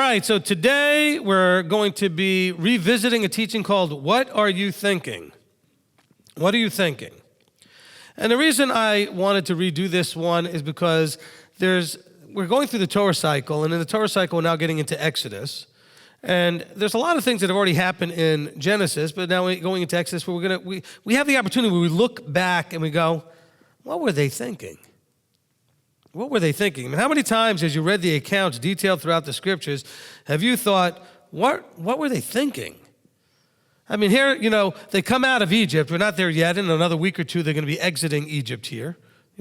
right, so today we're going to be revisiting a teaching called What Are You Thinking? What are you thinking? And the reason I wanted to redo this one is because we're going through the Torah cycle, and in the Torah cycle we're now getting into Exodus. And there's a lot of things that have already happened in Genesis, but now we're going into Exodus where we have the opportunity where we look back and we go, what were they thinking? What were they thinking? I mean, how many times as you read the accounts detailed throughout the scriptures have you thought, what were they thinking? I mean, here, they come out of Egypt. We're not there yet. In another week or two, they're going to be exiting Egypt here,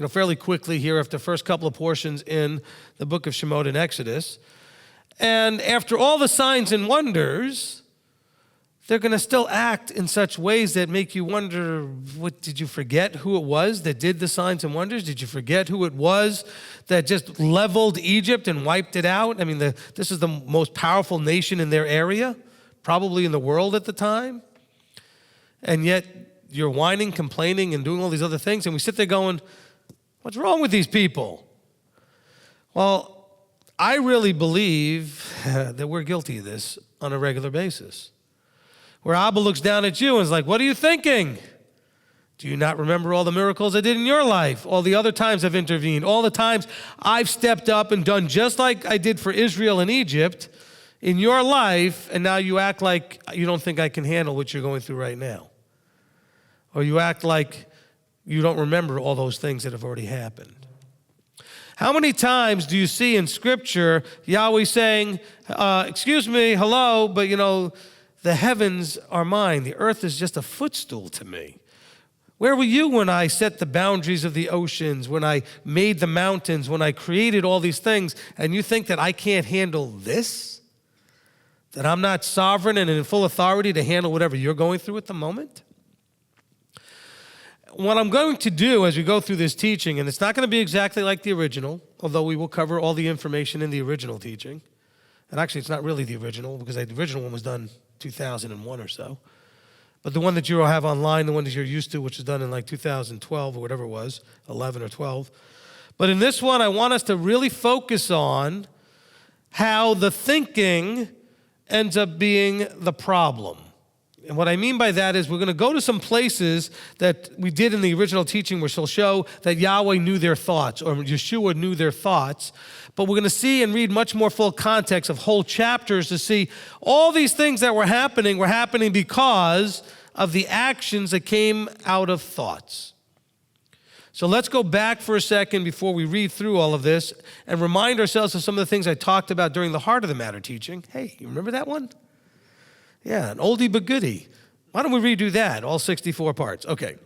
fairly quickly here after the first couple of portions in the book of Shemot and Exodus. And after all the signs and wonders, they're going to still act in such ways that make you wonder, did you forget who it was that did the signs and wonders? Did you forget who it was that just leveled Egypt and wiped it out? I mean, this is the most powerful nation in their area, probably in the world at the time. And yet you're whining, complaining, and doing all these other things. And we sit there going, what's wrong with these people? Well, I really believe that we're guilty of this on a regular basis. Where Abba looks down at you and is like, what are you thinking? Do you not remember all the miracles I did in your life? All the other times I've intervened, all the times I've stepped up and done just like I did for Israel and Egypt in your life, and now you act like you don't think I can handle what you're going through right now. Or you act like you don't remember all those things that have already happened. How many times do you see in Scripture Yahweh saying, excuse me, hello, but the heavens are mine. The earth is just a footstool to me. Where were you when I set the boundaries of the oceans, when I made the mountains, when I created all these things, and you think that I can't handle this? That I'm not sovereign and in full authority to handle whatever you're going through at the moment? What I'm going to do as we go through this teaching, and it's not going to be exactly like the original, although we will cover all the information in the original teaching. And actually, it's not really the original, because the original one was done 2001 or so. But the one that you all have online, the one that you're used to, which was done in like 2012 or whatever it was, 11 or 12. But in this one, I want us to really focus on how the thinking ends up being the problem. And what I mean by that is we're going to go to some places that we did in the original teaching where she'll show that Yahweh knew their thoughts or Yeshua knew their thoughts. But we're going to see and read much more full context of whole chapters to see all these things that were happening because of the actions that came out of thoughts. So let's go back for a second before we read through all of this and remind ourselves of some of the things I talked about during the Heart of the Matter teaching. Hey, you remember that one? Yeah, an oldie but goodie. Why don't we redo that, all 64 parts? Okay.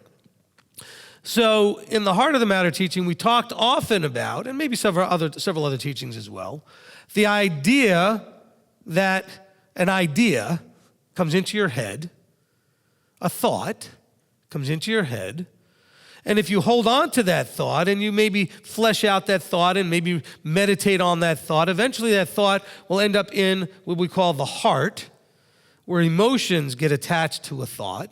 So in the Heart of the Matter teaching, we talked often about, and maybe several other teachings as well, the idea that an idea comes into your head, a thought comes into your head, and if you hold on to that thought and you maybe flesh out that thought and maybe meditate on that thought, eventually that thought will end up in what we call the heart, where emotions get attached to a thought.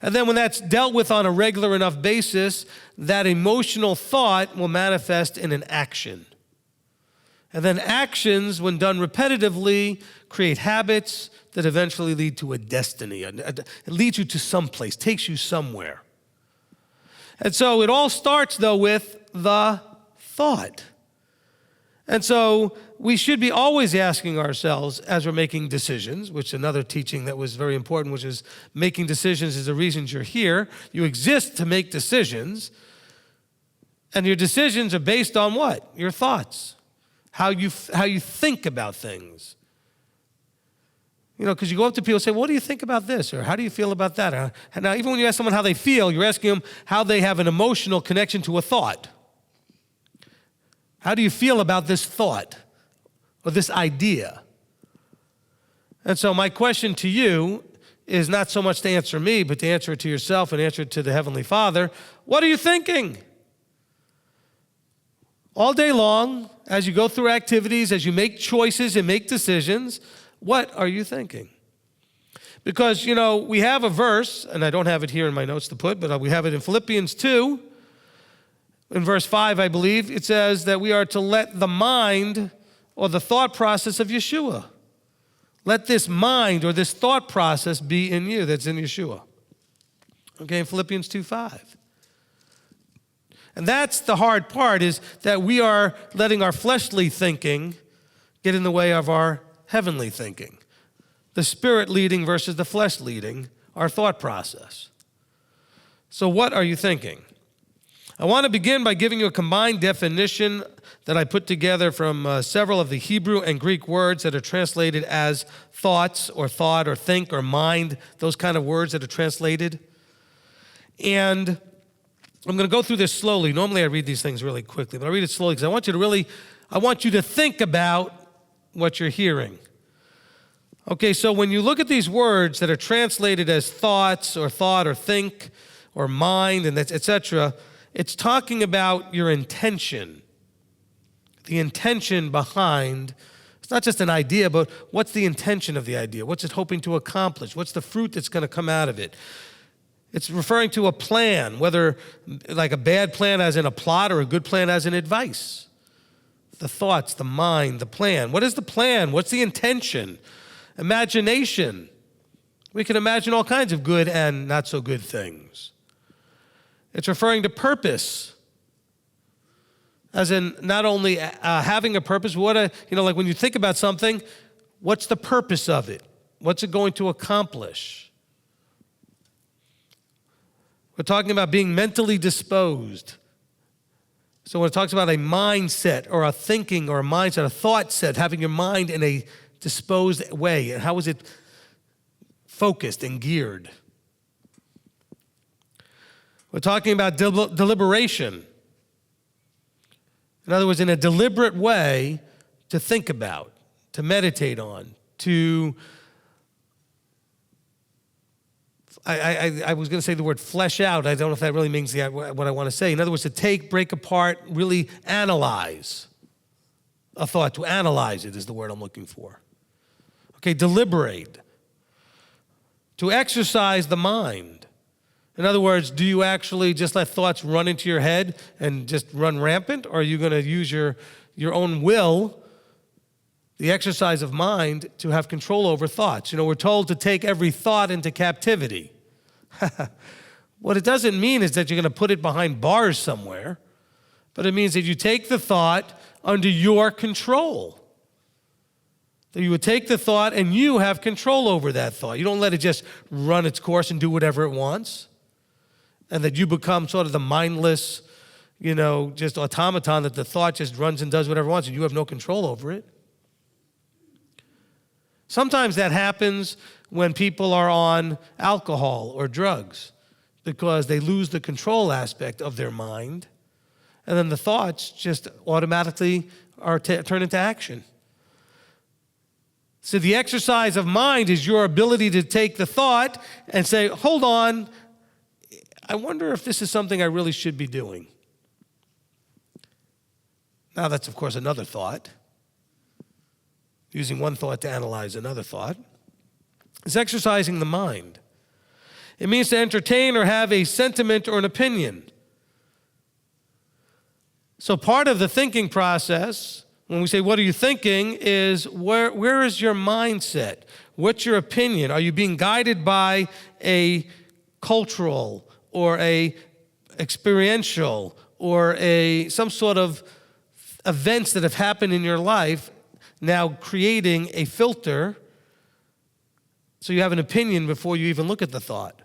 And then when that's dealt with on a regular enough basis, that emotional thought will manifest in an action. And then actions, when done repetitively, create habits that eventually lead to a destiny. It leads you to someplace, takes you somewhere. And so it all starts, though, with the thought. And so we should be always asking ourselves as we're making decisions, which is another teaching that was very important, which is making decisions is the reason you're here. You exist to make decisions. And your decisions are based on what? Your thoughts. How you think about things. Because you go up to people and say, well, what do you think about this? Or how do you feel about that? And now, even when you ask someone how they feel, you're asking them how they have an emotional connection to a thought. How do you feel about this thought or this idea? And so my question to you is not so much to answer me, but to answer it to yourself and answer it to the Heavenly Father. What are you thinking? All day long, as you go through activities, as you make choices and make decisions, what are you thinking? Because, we have a verse, and I don't have it here in my notes to put, but we have it in Philippians 2. In verse 5, I believe, it says that we are to let the mind or the thought process of Yeshua. Let this mind or this thought process be in you that's in Yeshua. Okay, in Philippians 2:5. And that's the hard part, is that we are letting our fleshly thinking get in the way of our heavenly thinking. The spirit leading versus the flesh leading our thought process. So what are you thinking? I want to begin by giving you a combined definition that I put together from several of the Hebrew and Greek words that are translated as thoughts or thought or think or mind, those kind of words that are translated. And I'm going to go through this slowly. Normally I read these things really quickly, but I read it slowly because I want you to think about what you're hearing. Okay, so when you look at these words that are translated as thoughts or thought or think or mind and etc., it's talking about your intention. The intention behind, it's not just an idea, but what's the intention of the idea? What's it hoping to accomplish? What's the fruit that's going to come out of it? It's referring to a plan, whether like a bad plan as in a plot or a good plan as in advice. The thoughts, the mind, the plan. What is the plan? What's the intention? Imagination. We can imagine all kinds of good and not so good things. It's referring to purpose, as in not only having a purpose, like when you think about something, what's the purpose of it? What's it going to accomplish? We're talking about being mentally disposed. So when it talks about a mindset or a thinking or a mindset, a thought set, having your mind in a disposed way, and how is it focused and geared? We're talking about deliberation. In other words, in a deliberate way to think about, to meditate on, to, I was going to say the word flesh out. I don't know if that really means what I want to say. In other words, to take, break apart, really analyze a thought. To analyze it is the word I'm looking for. Okay, deliberate. To exercise the mind. In other words, do you actually just let thoughts run into your head and just run rampant? Or are you going to use your own will, the exercise of mind, to have control over thoughts? We're told to take every thought into captivity. What it doesn't mean is that you're going to put it behind bars somewhere, but it means that you take the thought under your control. That you would take the thought and you have control over that thought. You don't let it just run its course and do whatever it wants. And that you become sort of the mindless, just automaton that the thought just runs and does whatever it wants and you have no control over it. Sometimes that happens when people are on alcohol or drugs because they lose the control aspect of their mind, and then the thoughts just automatically are turned into action. So the exercise of mind is your ability to take the thought and say, hold on, I wonder if this is something I really should be doing. Now that's, of course, another thought. Using one thought to analyze another thought. It's exercising the mind. It means to entertain or have a sentiment or an opinion. So part of the thinking process, when we say, what are you thinking, is where is your mindset? What's your opinion? Are you being guided by a cultural or a experiential or some sort of events that have happened in your life, now creating a filter so you have an opinion before you even look at the thought?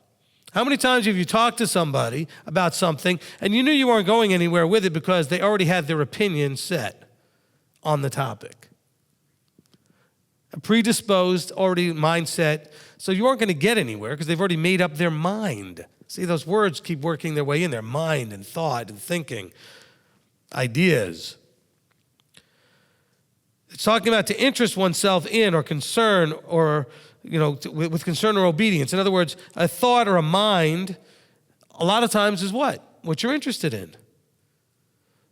How many times have you talked to somebody about something and you knew you weren't going anywhere with it because they already had their opinion set on the topic? A predisposed already mindset, so you aren't going to get anywhere because they've already made up their mind. See, those words keep working their way in there: mind and thought and thinking, ideas. It's talking about to interest oneself in or concern or, with concern or obedience. In other words, a thought or a mind, a lot of times is what? What you're interested in.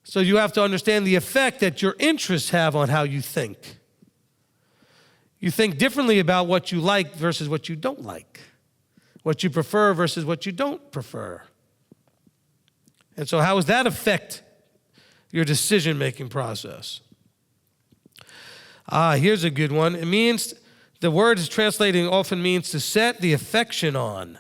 So you have to understand the effect that your interests have on how you think. You think differently about what you like versus what you don't like. What you prefer versus what you don't prefer. And so how does that affect your decision-making process? Here's a good one. It means, the word is translating often means to set the affection on.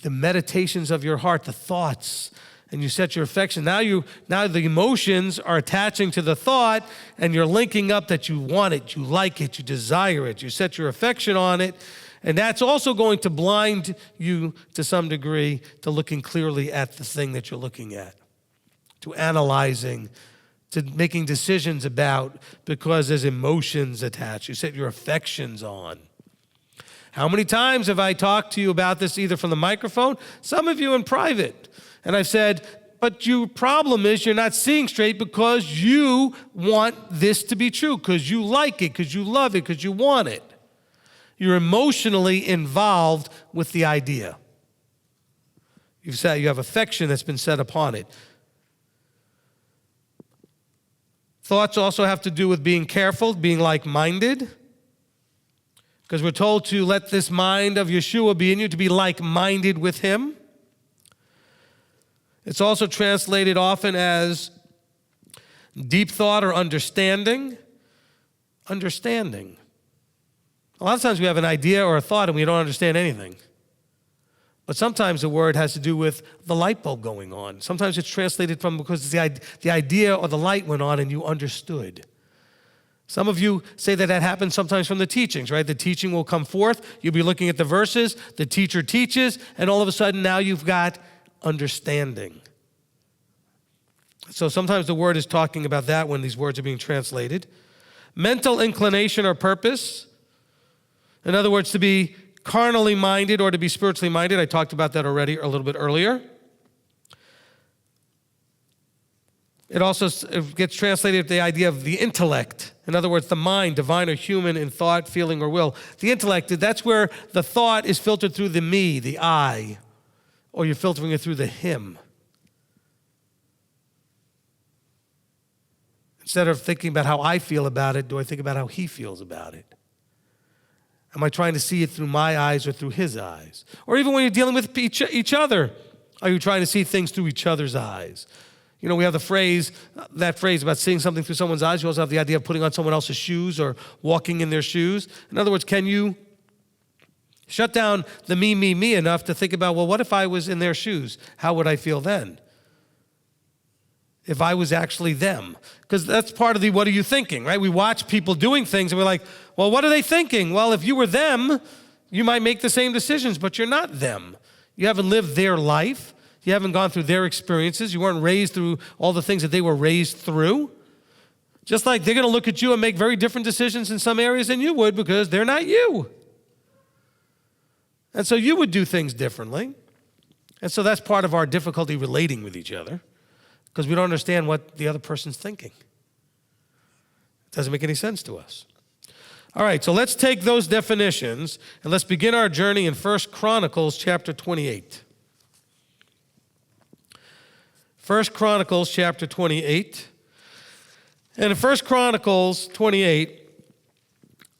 The meditations of your heart, the thoughts, and you set your affection. Now the emotions are attaching to the thought, and you're linking up that you want it, you like it, you desire it. You set your affection on it, and that's also going to blind you to some degree to looking clearly at the thing that you're looking at, to analyzing, to making decisions about, because there's emotions attached. You set your affections on. How many times have I talked to you about this, either from the microphone, some of you in private, and I've said, but your problem is you're not seeing straight because you want this to be true, because you like it, because you love it, because you want it. You're emotionally involved with the idea. You have affection that's been set upon it. Thoughts also have to do with being careful, being like-minded, because we're told to let this mind of Yeshua be in you, to be like-minded with him. It's also translated often as deep thought or understanding. Understanding. A lot of times we have an idea or a thought and we don't understand anything. But sometimes the word has to do with the light bulb going on. Sometimes it's translated from because the idea or the light went on and you understood. Some of you say that happens sometimes from the teachings, right? The teaching will come forth. You'll be looking at the verses. The teacher teaches, and all of a sudden now you've got understanding. So sometimes the word is talking about that when these words are being translated. Mental inclination or purpose. In other words, to be carnally minded or to be spiritually minded. I talked about that already a little bit earlier. It also gets translated with the idea of the intellect. In other words, the mind, divine or human in thought, feeling, or will. The intellect, that's where the thought is filtered through the me, the I, or you're filtering it through the him. Instead of thinking about how I feel about it, do I think about how he feels about it? Am I trying to see it through my eyes or through his eyes? Or even when you're dealing with each other, are you trying to see things through each other's eyes? You know, we have that phrase about seeing something through someone's eyes. You also have the idea of putting on someone else's shoes or walking in their shoes. In other words, can you shut down the me enough to think about, well, what if I was in their shoes? How would I feel then? If I was actually them? Because that's part of the what are you thinking, right? We watch people doing things and we're like, well, what are they thinking? Well, if you were them, you might make the same decisions, but you're not them. You haven't lived their life. You haven't gone through their experiences. You weren't raised through all the things that they were raised through. Just like they're going to look at you and make very different decisions in some areas than you would because they're not you. And so you would do things differently. And so that's part of our difficulty relating with each other because we don't understand what the other person's thinking. It doesn't make any sense to us. All right, so let's take those definitions and let's begin our journey in 1 Chronicles chapter 28. 1 Chronicles chapter 28. And in 1 Chronicles 28,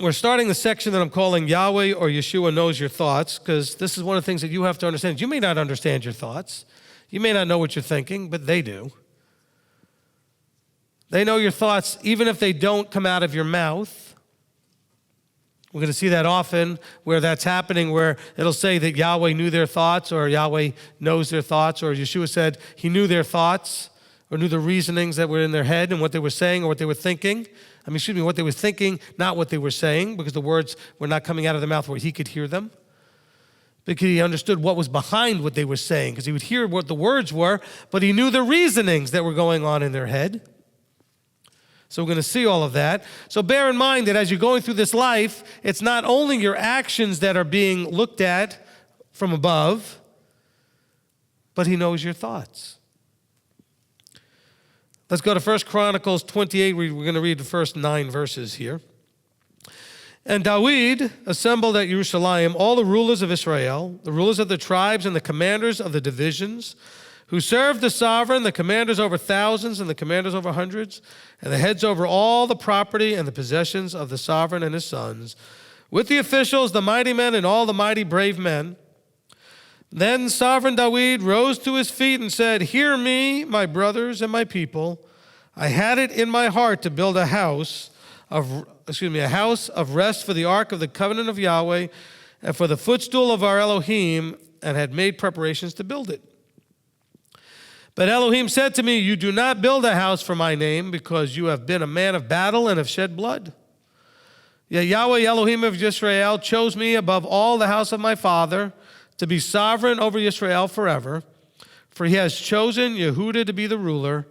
we're starting the section that I'm calling Yahweh or Yeshua knows your thoughts, because this is one of the things that you have to understand. You may not understand your thoughts. You may not know what you're thinking, but they do. They know your thoughts even if they don't come out of your mouth. We're going to see that often where that's happening, where it'll say that Yahweh knew their thoughts or Yahweh knows their thoughts, or Yeshua said he knew their thoughts or knew the reasonings that were in their head and what they were saying or what they were thinking. What they were thinking, not what they were saying, because the words were not coming out of their mouth where he could hear them. Because he understood what was behind what they were saying, because he would hear what the words were, but he knew the reasonings that were going on in their head. So we're going to see all of that. So bear in mind that as you're going through this life, it's not only your actions that are being looked at from above, but he knows your thoughts. Let's go to 1 Chronicles 28. We're going to read the first 9 verses here. And David assembled at Jerusalem all the rulers of Israel, the rulers of the tribes and the commanders of the divisions, who served the sovereign, the commanders over thousands and the commanders over hundreds, and the heads over all the property and the possessions of the sovereign and his sons, with the officials, the mighty men, and all the mighty brave men. Then sovereign David rose to his feet and said, "Hear me, my brothers and my people. I had it in my heart to build a house a house of rest for the ark of the covenant of Yahweh and for the footstool of our Elohim, and had made preparations to build it. But Elohim said to me, you do not build a house for my name, because you have been a man of battle and have shed blood. Yet Yahweh Elohim of Yisrael chose me above all the house of my father to be sovereign over Yisrael forever, for he has chosen Yehudah to be the ruler,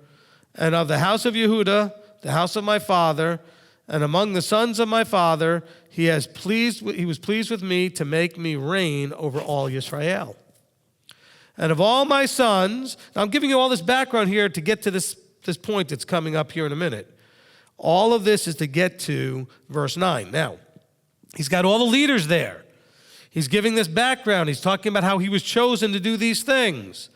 and of the house of Yehudah, the house of my father, and among the sons of my father, he was pleased with me to make me reign over all Yisrael. And of all my sons, now I'm giving you all this background here to get to this point that's coming up here in a minute. All of this is to get to verse 9. Now, he's got all the leaders there. He's giving this background. He's talking about how he was chosen to do these things.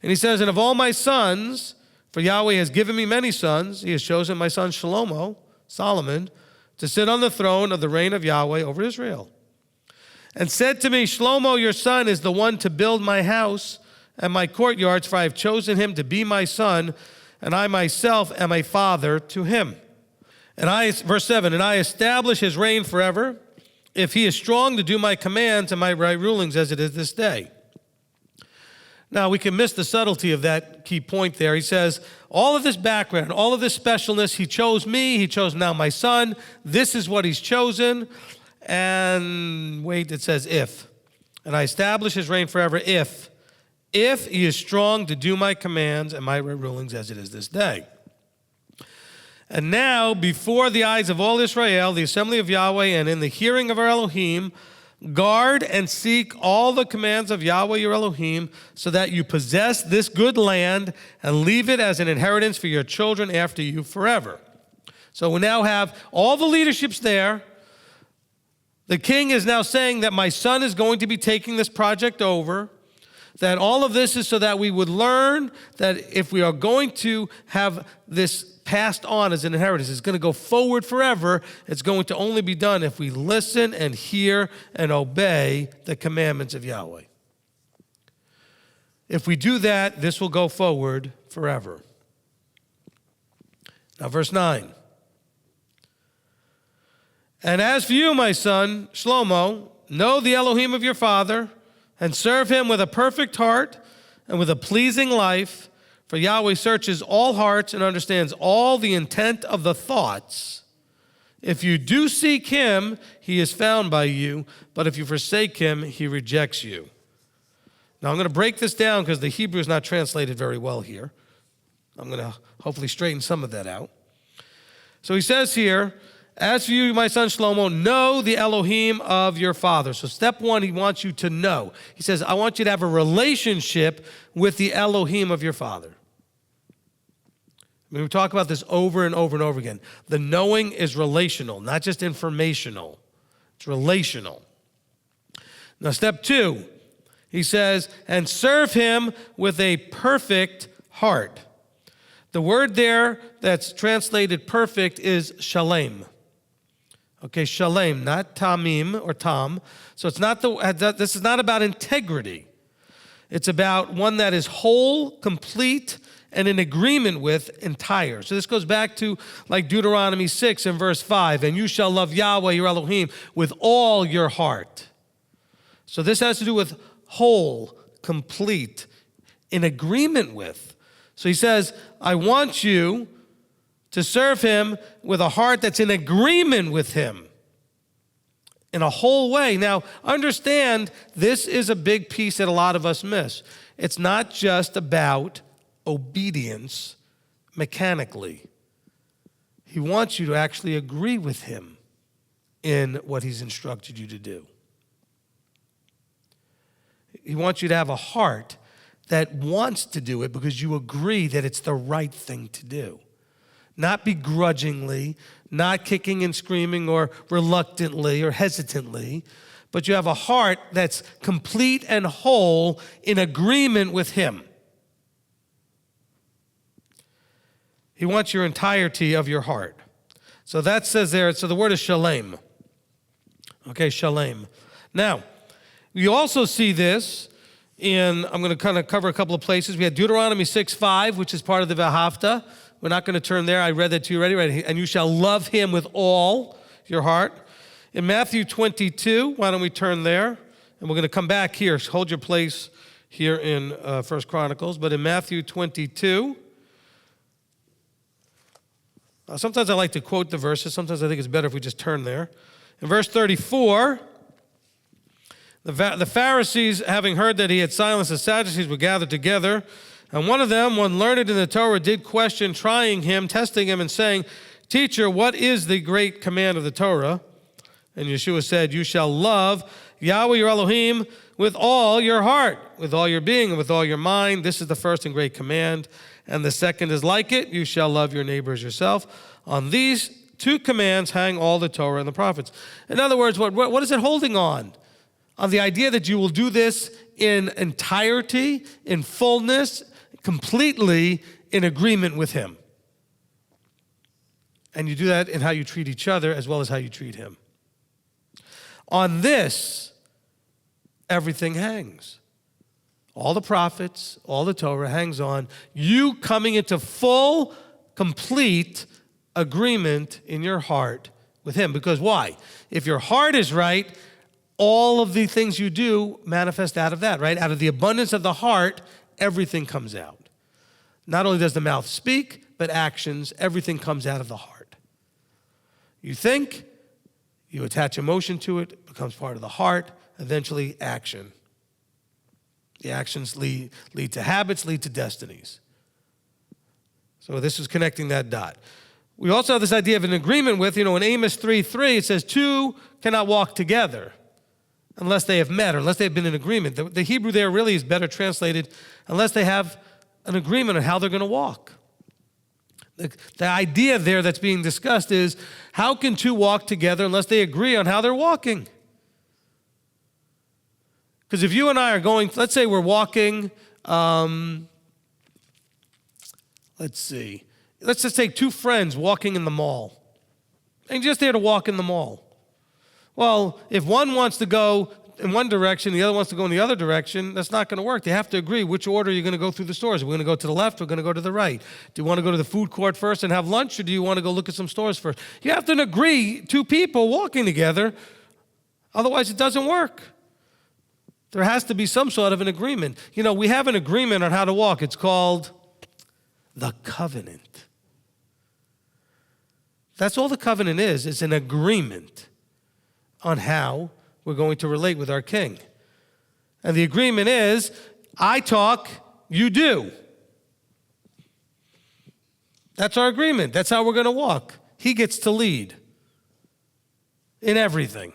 And he says, and of all my sons, for Yahweh has given me many sons, he has chosen my son Solomon, to sit on the throne of the reign of Yahweh over Israel. And said to me, Shlomo, your son, is the one to build my house and my courtyards, for I have chosen him to be my son, and I myself am a father to him. Verse 7, and I establish his reign forever, if he is strong to do my commands and my right rulings as it is this day. Now, we can miss the subtlety of that key point there. He says, all of this background, all of this specialness, he chose me, he chose now my son. This is what he's chosen. And wait, it says if. And I establish his reign forever if he is strong to do my commands and my right rulings as it is this day. And now, before the eyes of all Israel, the assembly of Yahweh, and in the hearing of our Elohim, guard and seek all the commands of Yahweh your Elohim, so that you possess this good land and leave it as an inheritance for your children after you forever. So we now have all the leaderships there. The king is now saying that my son is going to be taking this project over, that all of this is so that we would learn that if we are going to have this passed on as an inheritance, it's going to go forward forever, it's going to only be done if we listen and hear and obey the commandments of Yahweh. If we do that, this will go forward forever. Now, verse 9. And as for you, my son, Shlomo, know the Elohim of your father, and serve him with a perfect heart and with a pleasing life, for Yahweh searches all hearts and understands all the intent of the thoughts. If you do seek him, he is found by you, but if you forsake him, he rejects you. Now, I'm going to break this down because the Hebrew is not translated very well here. I'm going to hopefully straighten some of that out. So he says here, as for you, my son Shlomo, know the Elohim of your father. So step one, he wants you to know. He says, I want you to have a relationship with the Elohim of your father. I mean, we talk about this over and over and over again. The knowing is relational, not just informational. It's relational. Now, step two, he says, and serve him with a perfect heart. The word there that's translated perfect is shalem. Okay, shalem, not tamim or tam. So this is not about integrity. It's about one that is whole, complete, and in agreement with, entire. So this goes back to like Deuteronomy 6 and verse 5, and you shall love Yahweh your Elohim with all your heart. So this has to do with whole, complete, in agreement with. So he says, I want you to serve him with a heart that's in agreement with him in a whole way. Now, understand, this is a big piece that a lot of us miss. It's not just about obedience mechanically. He wants you to actually agree with him in what he's instructed you to do. He wants you to have a heart that wants to do it because you agree that it's the right thing to do. Not begrudgingly, not kicking and screaming or reluctantly or hesitantly, but you have a heart that's complete and whole in agreement with him. He wants your entirety of your heart. So that says there, so the word is shalem. Okay, shalem. Now, you also see this in, I'm going to kind of cover a couple of places. We had Deuteronomy 6:5, which is part of the V'ahavta, We're not going to turn there. I read that to you already. Right? And you shall love him with all your heart. In Matthew 22, why don't we turn there? And we're going to come back here. Hold your place here in 1 Chronicles. But in Matthew 22, sometimes I like to quote the verses. Sometimes I think it's better if we just turn there. In verse 34, the Pharisees, having heard that he had silenced the Sadducees, were gathered together. And one of them, one learned in the Torah, did question, trying him, testing him, and saying, Teacher, what is the great command of the Torah? And Yeshua said, You shall love Yahweh your Elohim with all your heart, with all your being, and with all your mind. This is the first and great command. And the second is like it, you shall love your neighbor as yourself. On these two commands hang all the Torah and the prophets. In other words, what is it holding on? On the idea that you will do this in entirety, in fullness, completely in agreement with him. And you do that in how you treat each other as well as how you treat him. On this, everything hangs. All the prophets, all the Torah hangs on you coming into full, complete agreement in your heart with him. Because why? If your heart is right, all of the things you do manifest out of that, right? Out of the abundance of the heart, everything comes out. Not only does the mouth speak, but actions, everything comes out of the heart. You think, you attach emotion to it, it becomes part of the heart, eventually action. The actions lead to habits, lead to destinies. So this is connecting that dot. We also have this idea of an agreement with, in Amos 3:3, it says, two cannot walk together unless they have met or unless they've been in agreement. The Hebrew there really is better translated, unless they have an agreement on how they're going to walk. The idea there that's being discussed is, how can two walk together unless they agree on how they're walking? Because if you and I are going, let's say we're walking, let's just take two friends walking in the mall. And just there to walk in the mall. Well, if one wants to go in one direction, the other wants to go in the other direction, that's not going to work. They have to agree which order you're going to go through the stores. We're going to go to the left, we're going to go to the right. Do you want to go to the food court first and have lunch, or do you want to go look at some stores first? You have to agree, two people walking together, otherwise it doesn't work. There has to be some sort of an agreement. We have an agreement on how to walk. It's called the covenant. That's all the covenant is. It's an agreement on how we're going to relate with our king. And the agreement is, I talk, you do. That's our agreement. That's how we're going to walk. He gets to lead in everything.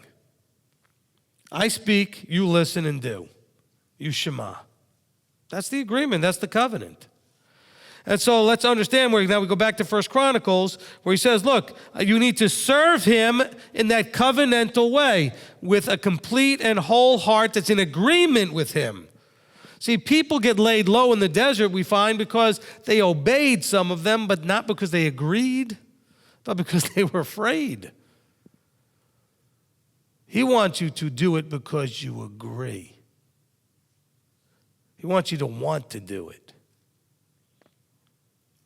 I speak, you listen and do. You shema. That's the agreement. That's the covenant. And so let's understand now we go back to 1 Chronicles where he says, look, you need to serve him in that covenantal way with a complete and whole heart that's in agreement with him. See, people get laid low in the desert, we find, because they obeyed some of them, but not because they agreed, but because they were afraid. He wants you to do it because you agree. He wants you to want to do it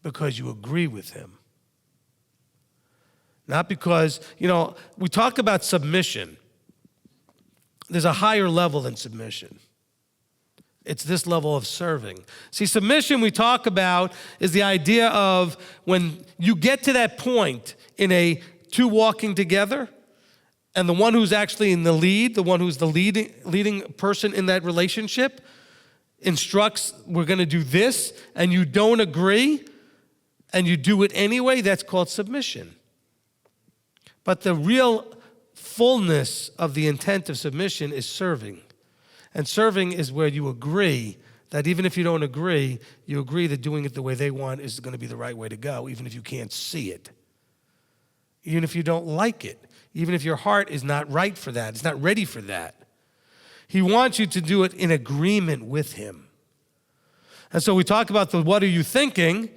because you agree with him. Not because, we talk about submission. There's a higher level than submission. It's this level of serving. See, submission we talk about is the idea of when you get to that point in a two walking together, and the one who's actually in the lead, the one who's the leading person in that relationship, instructs, we're going to do this, and you don't agree, and you do it anyway, that's called submission. But the real fullness of the intent of submission is serving. And serving is where you agree that even if you don't agree, you agree that doing it the way they want is going to be the right way to go, even if you can't see it. Even if you don't like it. Even if your heart is not right for that, it's not ready for that. He wants you to do it in agreement with him. And so we talk about what are you thinking?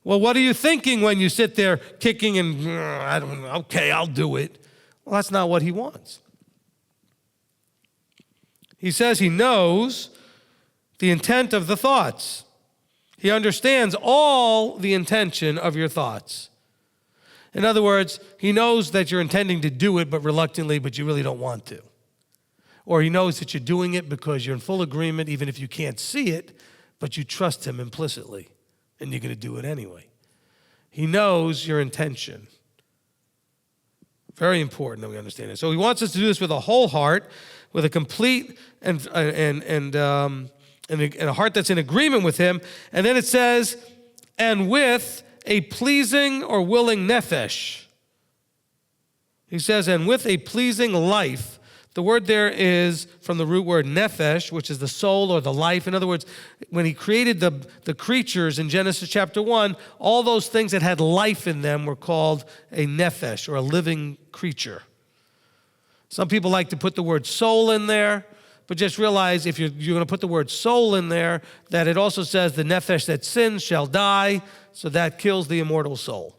Well, what are you thinking when you sit there kicking and, I don't know, okay, I'll do it. Well, that's not what he wants. He says he knows the intent of the thoughts. He understands all the intention of your thoughts. In other words, he knows that you're intending to do it, but reluctantly, but you really don't want to. Or he knows that you're doing it because you're in full agreement, even if you can't see it, but you trust him implicitly, and you're going to do it anyway. He knows your intention. Very important that we understand it. So he wants us to do this with a whole heart, with a complete and a heart that's in agreement with him. And then it says, and with a pleasing or willing nefesh. He says, and with a pleasing life. The word there is from the root word nefesh, which is the soul or the life. In other words, when he created the creatures in Genesis chapter 1, all those things that had life in them were called a nefesh, or a living creature. Some people like to put the word soul in there, but just realize if you're going to put the word soul in there, that it also says the nefesh that sins shall die, so that kills the immortal soul.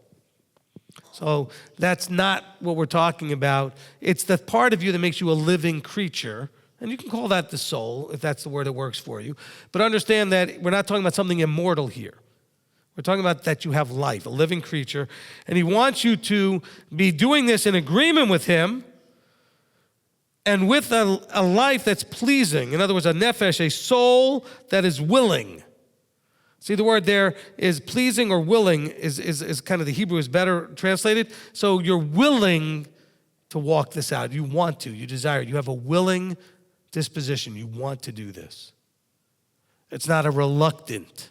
So that's not what we're talking about. It's the part of you that makes you a living creature. And you can call that the soul, if that's the word that works for you. But understand that we're not talking about something immortal here. We're talking about that you have life, a living creature. And he wants you to be doing this in agreement with him and with a life that's pleasing. In other words, a nefesh, a soul that is willing. See, the word there is pleasing or willing is kind of the Hebrew is better translated. So you're willing to walk this out. You want to. You desire it. You have a willing disposition. You want to do this. It's not a reluctant.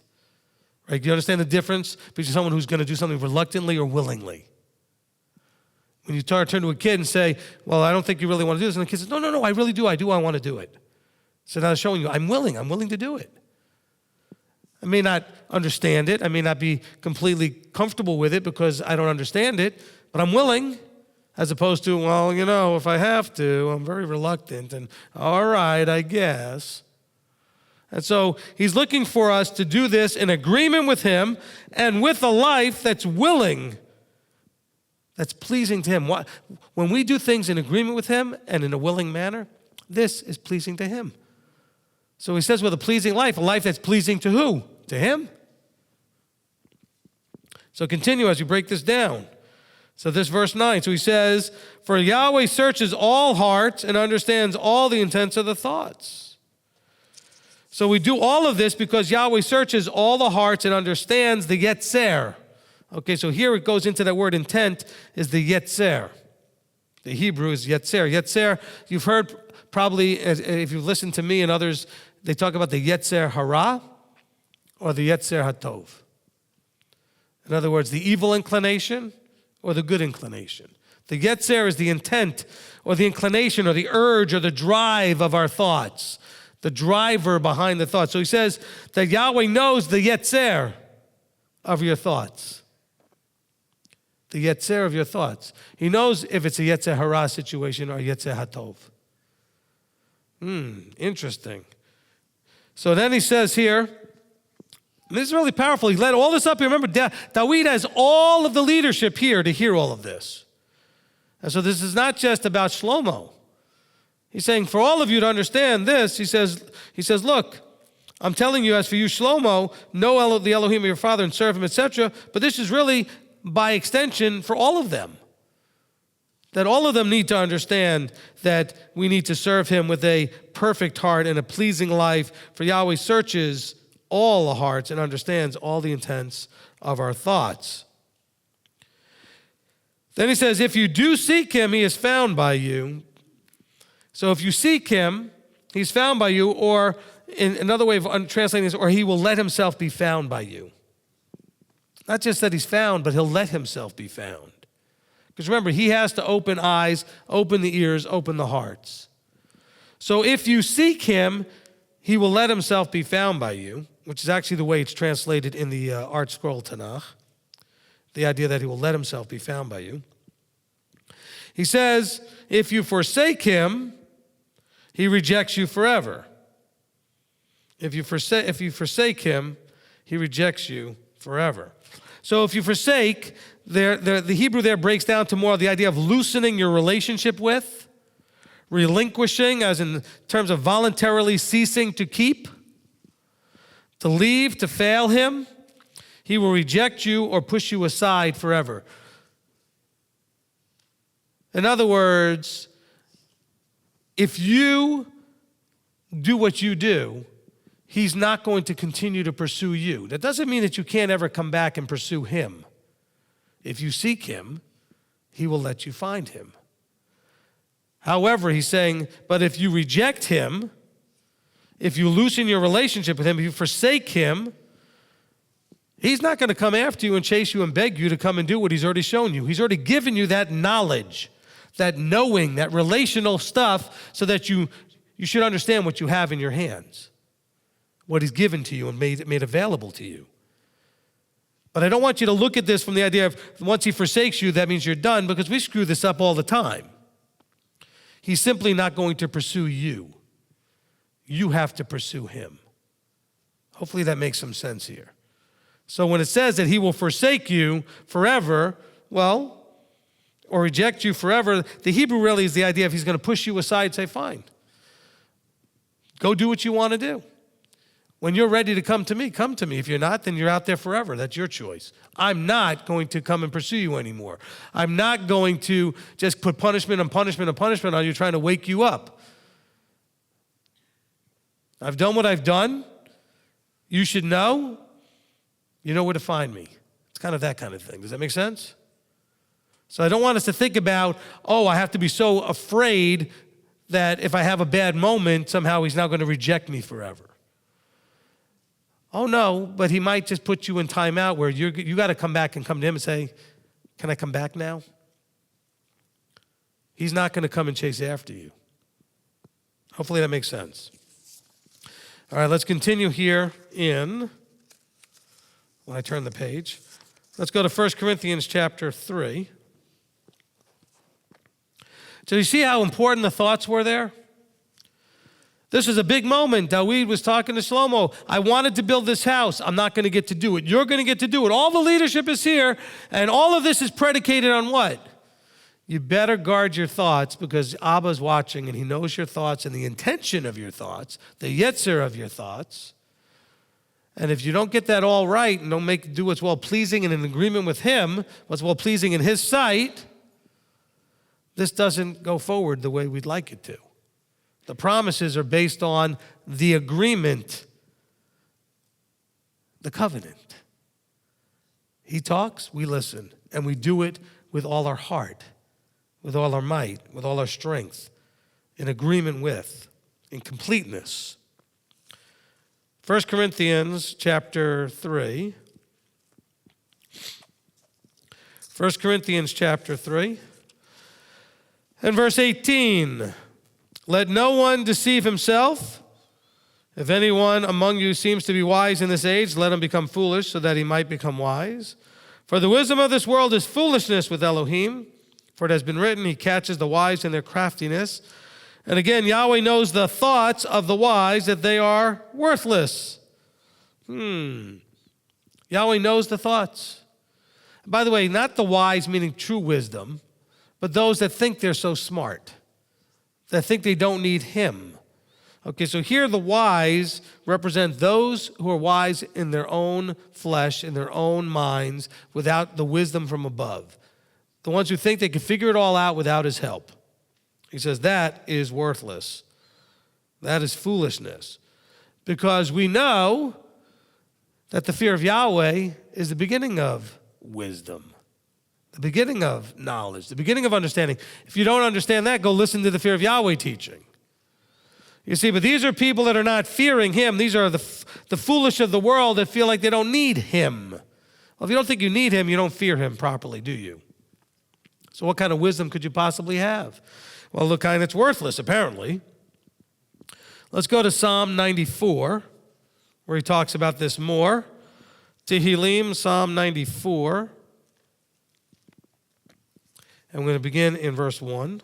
Right? Do you understand the difference between someone who's going to do something reluctantly or willingly? When you turn to a kid and say, well, I don't think you really want to do this. And the kid says, no, I really do. I want to do it. So now it's showing you, I'm willing to do it. I may not understand it. I may not be completely comfortable with it because I don't understand it, but I'm willing, as opposed to, well, if I have to, I'm very reluctant, and all right, I guess. And so he's looking for us to do this in agreement with him and with a life that's willing, that's pleasing to him. When we do things in agreement with him and in a willing manner, this is pleasing to him. So he says with a pleasing life, a life that's pleasing to who? To him. So continue as you break this down. So this verse 9. So he says, for Yahweh searches all hearts and understands all the intents of the thoughts. So we do all of this because Yahweh searches all the hearts and understands the Yetzer. Okay, so here it goes into that word intent is the Yetzer. The Hebrew is Yetzer. Yetzer, you've heard probably, if you've listened to me and others, they talk about the Yetzer hara or the Yetzer hatov. In other words, the evil inclination or the good inclination. The Yetzer is the intent or the inclination or the urge or the drive of our thoughts, the driver behind the thoughts. So he says that Yahweh knows the Yetzer of your thoughts. The Yetzer of your thoughts. He knows if it's a Yetzer hara situation or a Yetzer hatov. Interesting. So then he says here, this is really powerful. He led all this up here. Remember, David has all of the leadership here to hear all of this. And so this is not just about Shlomo. He's saying for all of you to understand this, he says, look, I'm telling you, as for you, Shlomo, know the Elohim of your father and serve him, etc. But this is really, by extension, for all of them. That all of them need to understand that we need to serve him with a perfect heart and a pleasing life. For Yahweh searches all the hearts and understands all the intents of our thoughts. Then he says, if you do seek him, he is found by you. So if you seek him, he's found by you, or in another way of translating this, or he will let himself be found by you. Not just that he's found, but he'll let himself be found. Because remember, he has to open eyes, open the ears, open the hearts. So if you seek him, he will let himself be found by you, which is actually the way it's translated in the Art Scroll Tanakh. The idea that he will let himself be found by you. He says, if you forsake him, he rejects you forever. If you forsake him, he rejects you forever. So if you forsake, the Hebrew there breaks down to more of the idea of loosening your relationship with, relinquishing, as in terms of voluntarily ceasing to keep. to leave, to fail him, he will reject you or push you aside forever. In other words, if you do what you do, he's not going to continue to pursue you. That doesn't mean that you can't ever come back and pursue him. If you seek him, he will let you find him. However, he's saying, but if you reject him, if you loosen your relationship with him, if you forsake him, he's not going to come after you and chase you and beg you to come and do what he's already shown you. He's already given you that knowledge, that knowing, that relational stuff, so that you should understand what you have in your hands, what he's given to you and made available to you. But I don't want you to look at this from the idea of once he forsakes you, that means you're done, because we screw this up all the time. He's simply not going to pursue you. You have to pursue him. Hopefully that makes some sense here. So when it says that he will forsake you forever, well, or reject you forever, the Hebrew really is the idea of he's going to push you aside and say, fine, go do what you want to do. When you're ready to come to me, come to me. If you're not, then you're out there forever. That's your choice. I'm not going to come and pursue you anymore. I'm not going to just put punishment on punishment on punishment on you, trying to wake you up. I've done what I've done. You should know. You know where to find me. It's kind of that kind of thing. Does that make sense? So I don't want us to think about, I have to be so afraid that if I have a bad moment, somehow he's now going to reject me forever. Oh, no, but he might just put you in timeout where you got to come back and come to him and say, can I come back now? He's not going to come and chase after you. Hopefully that makes sense. All right, let's continue here when I turn the page. Let's go to 1 Corinthians chapter 3. So you see how important the thoughts were there? This is a big moment. David was talking to Shlomo. I wanted to build this house. I'm not going to get to do it. You're going to get to do it. All the leadership is here, and all of this is predicated on what? You better guard your thoughts, because Abba's watching, and he knows your thoughts and the intention of your thoughts, the Yetzer of your thoughts. And if you don't get that all right and don't do what's well-pleasing and in agreement with him, what's well-pleasing in his sight, this doesn't go forward the way we'd like it to. The promises are based on the agreement, the covenant. He talks, we listen, and we do it with all our heart, with all our might, with all our strength, in agreement with, in completeness. 1 Corinthians chapter 3. 1 Corinthians chapter 3 and verse 18. Let no one deceive himself. If anyone among you seems to be wise in this age, let him become foolish, so that he might become wise. For the wisdom of this world is foolishness with Elohim. For it has been written, he catches the wise in their craftiness. And again, Yahweh knows the thoughts of the wise, that they are worthless. Yahweh knows the thoughts. By the way, not the wise meaning true wisdom, but those that think they're so smart, that think they don't need him. Okay, so here the wise represent those who are wise in their own flesh, in their own minds, without the wisdom from above. The ones who think they can figure it all out without his help. He says that is worthless. That is foolishness. Because we know that the fear of Yahweh is the beginning of wisdom, the beginning of knowledge, the beginning of understanding. If you don't understand that, go listen to the fear of Yahweh teaching. You see, but these are people that are not fearing him. These are the foolish of the world that feel like they don't need him. Well, if you don't think you need him, you don't fear him properly, do you? So what kind of wisdom could you possibly have? Well, the kind that's worthless, apparently. Let's go to Psalm 94, where he talks about this more. Tehillim, Psalm 94. And we're going to begin in verse 1.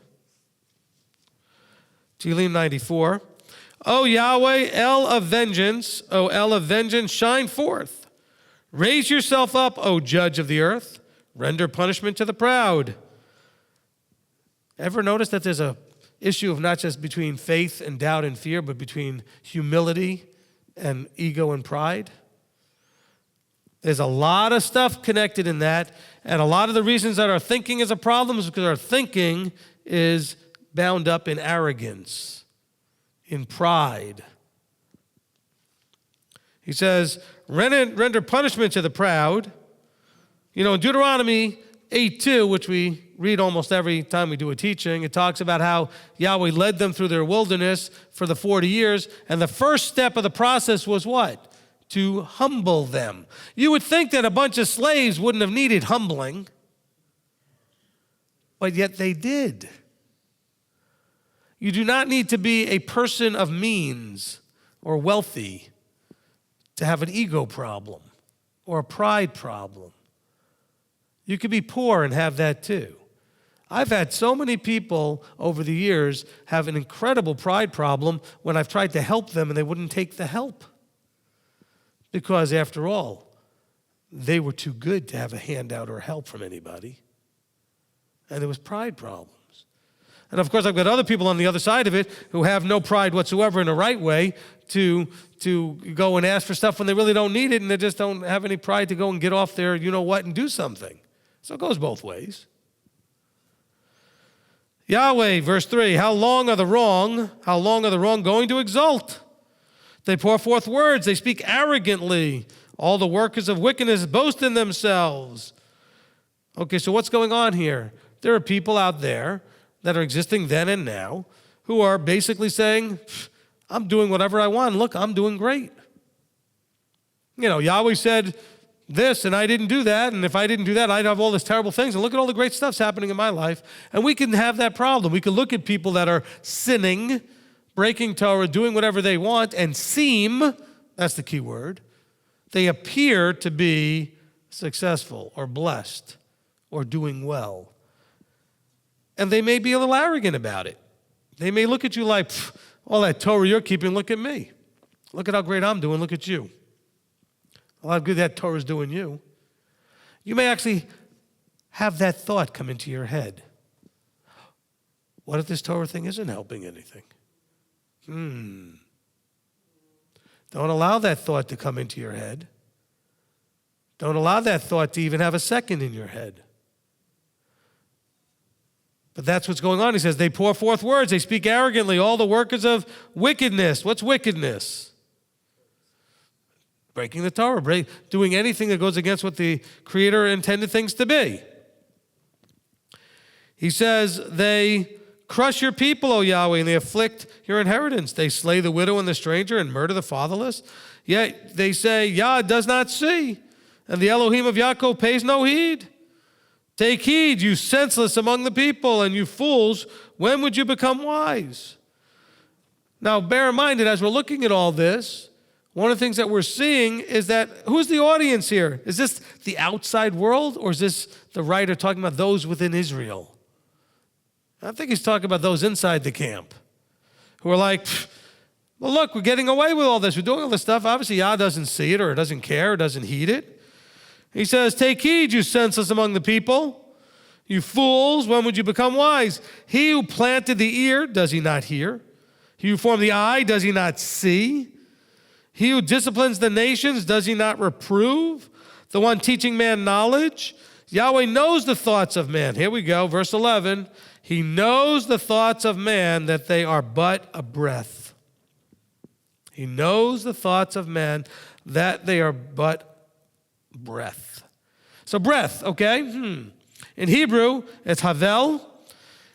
Tehillim 94. O Yahweh, El of vengeance, O El of vengeance, shine forth. Raise yourself up, O judge of the earth. Render punishment to the proud. Ever notice that there's a issue of not just between faith and doubt and fear, but between humility and ego and pride. There's a lot of stuff connected in that, and a lot of the reasons that our thinking is a problem is because our thinking is bound up in arrogance, in pride. He says, render punishment to the proud. You know, in Deuteronomy 8:2, which we read almost every time we do a teaching, it talks about how Yahweh led them through their wilderness for the 40 years, and the first step of the process was what? To humble them. You would think that a bunch of slaves wouldn't have needed humbling, but yet they did. You do not need to be a person of means or wealthy to have an ego problem or a pride problem. You could be poor and have that too. I've had so many people over the years have an incredible pride problem when I've tried to help them and they wouldn't take the help. Because after all, they were too good to have a handout or help from anybody. And there was pride problems. And of course, I've got other people on the other side of it who have no pride whatsoever in the right way to go and ask for stuff when they really don't need it, and they just don't have any pride to go and get off their you-know-what and do something. So it goes both ways. Yahweh, verse 3, how long are the wrong going to exult? They pour forth words, they speak arrogantly. All the workers of wickedness boast in themselves. Okay, so what's going on here? There are people out there that are existing then and now who are basically saying, I'm doing whatever I want. Look, I'm doing great. You know, Yahweh said this and I didn't do that, and if I didn't do that, I'd have all these terrible things, and look at all the great stuff's happening in my life. And we can have that problem. We can look at people that are sinning, breaking Torah, doing whatever they want, and seem, that's the key word, they appear to be successful or blessed or doing well. And they may be a little arrogant about it. They may look at you like, all that Torah you're keeping, look at me. Look at how great I'm doing, look at you. How good that Torah's doing you. You may actually have that thought come into your head. What if this Torah thing isn't helping anything? Don't allow that thought to come into your head. Don't allow that thought to even have a second in your head. But that's what's going on. He says, they pour forth words, they speak arrogantly, all the workers of wickedness. What's wickedness? Breaking the Torah, doing anything that goes against what the Creator intended things to be. He says, they crush your people, O Yahweh, and they afflict your inheritance. They slay the widow and the stranger and murder the fatherless. Yet they say, Yah does not see, and the Elohim of Yaakov pays no heed. Take heed, you senseless among the people, and you fools, when would you become wise? Now, bear in mind that as we're looking at all this, one of the things that we're seeing is that, who's the audience here? Is this the outside world, or is this the writer talking about those within Israel? I think he's talking about those inside the camp who are like, well, look, we're getting away with all this. We're doing all this stuff. Obviously, Yah doesn't see it or doesn't care or doesn't heed it. He says, take heed, you senseless among the people. You fools, when would you become wise? He who planted the ear, does he not hear? He who formed the eye, does he not see? He who disciplines the nations, does he not reprove? The one teaching man knowledge? Yahweh knows the thoughts of man. Here we go, verse 11. He knows the thoughts of man, that they are but a breath. He knows the thoughts of man, that they are but breath. So breath, okay? In Hebrew, it's havel.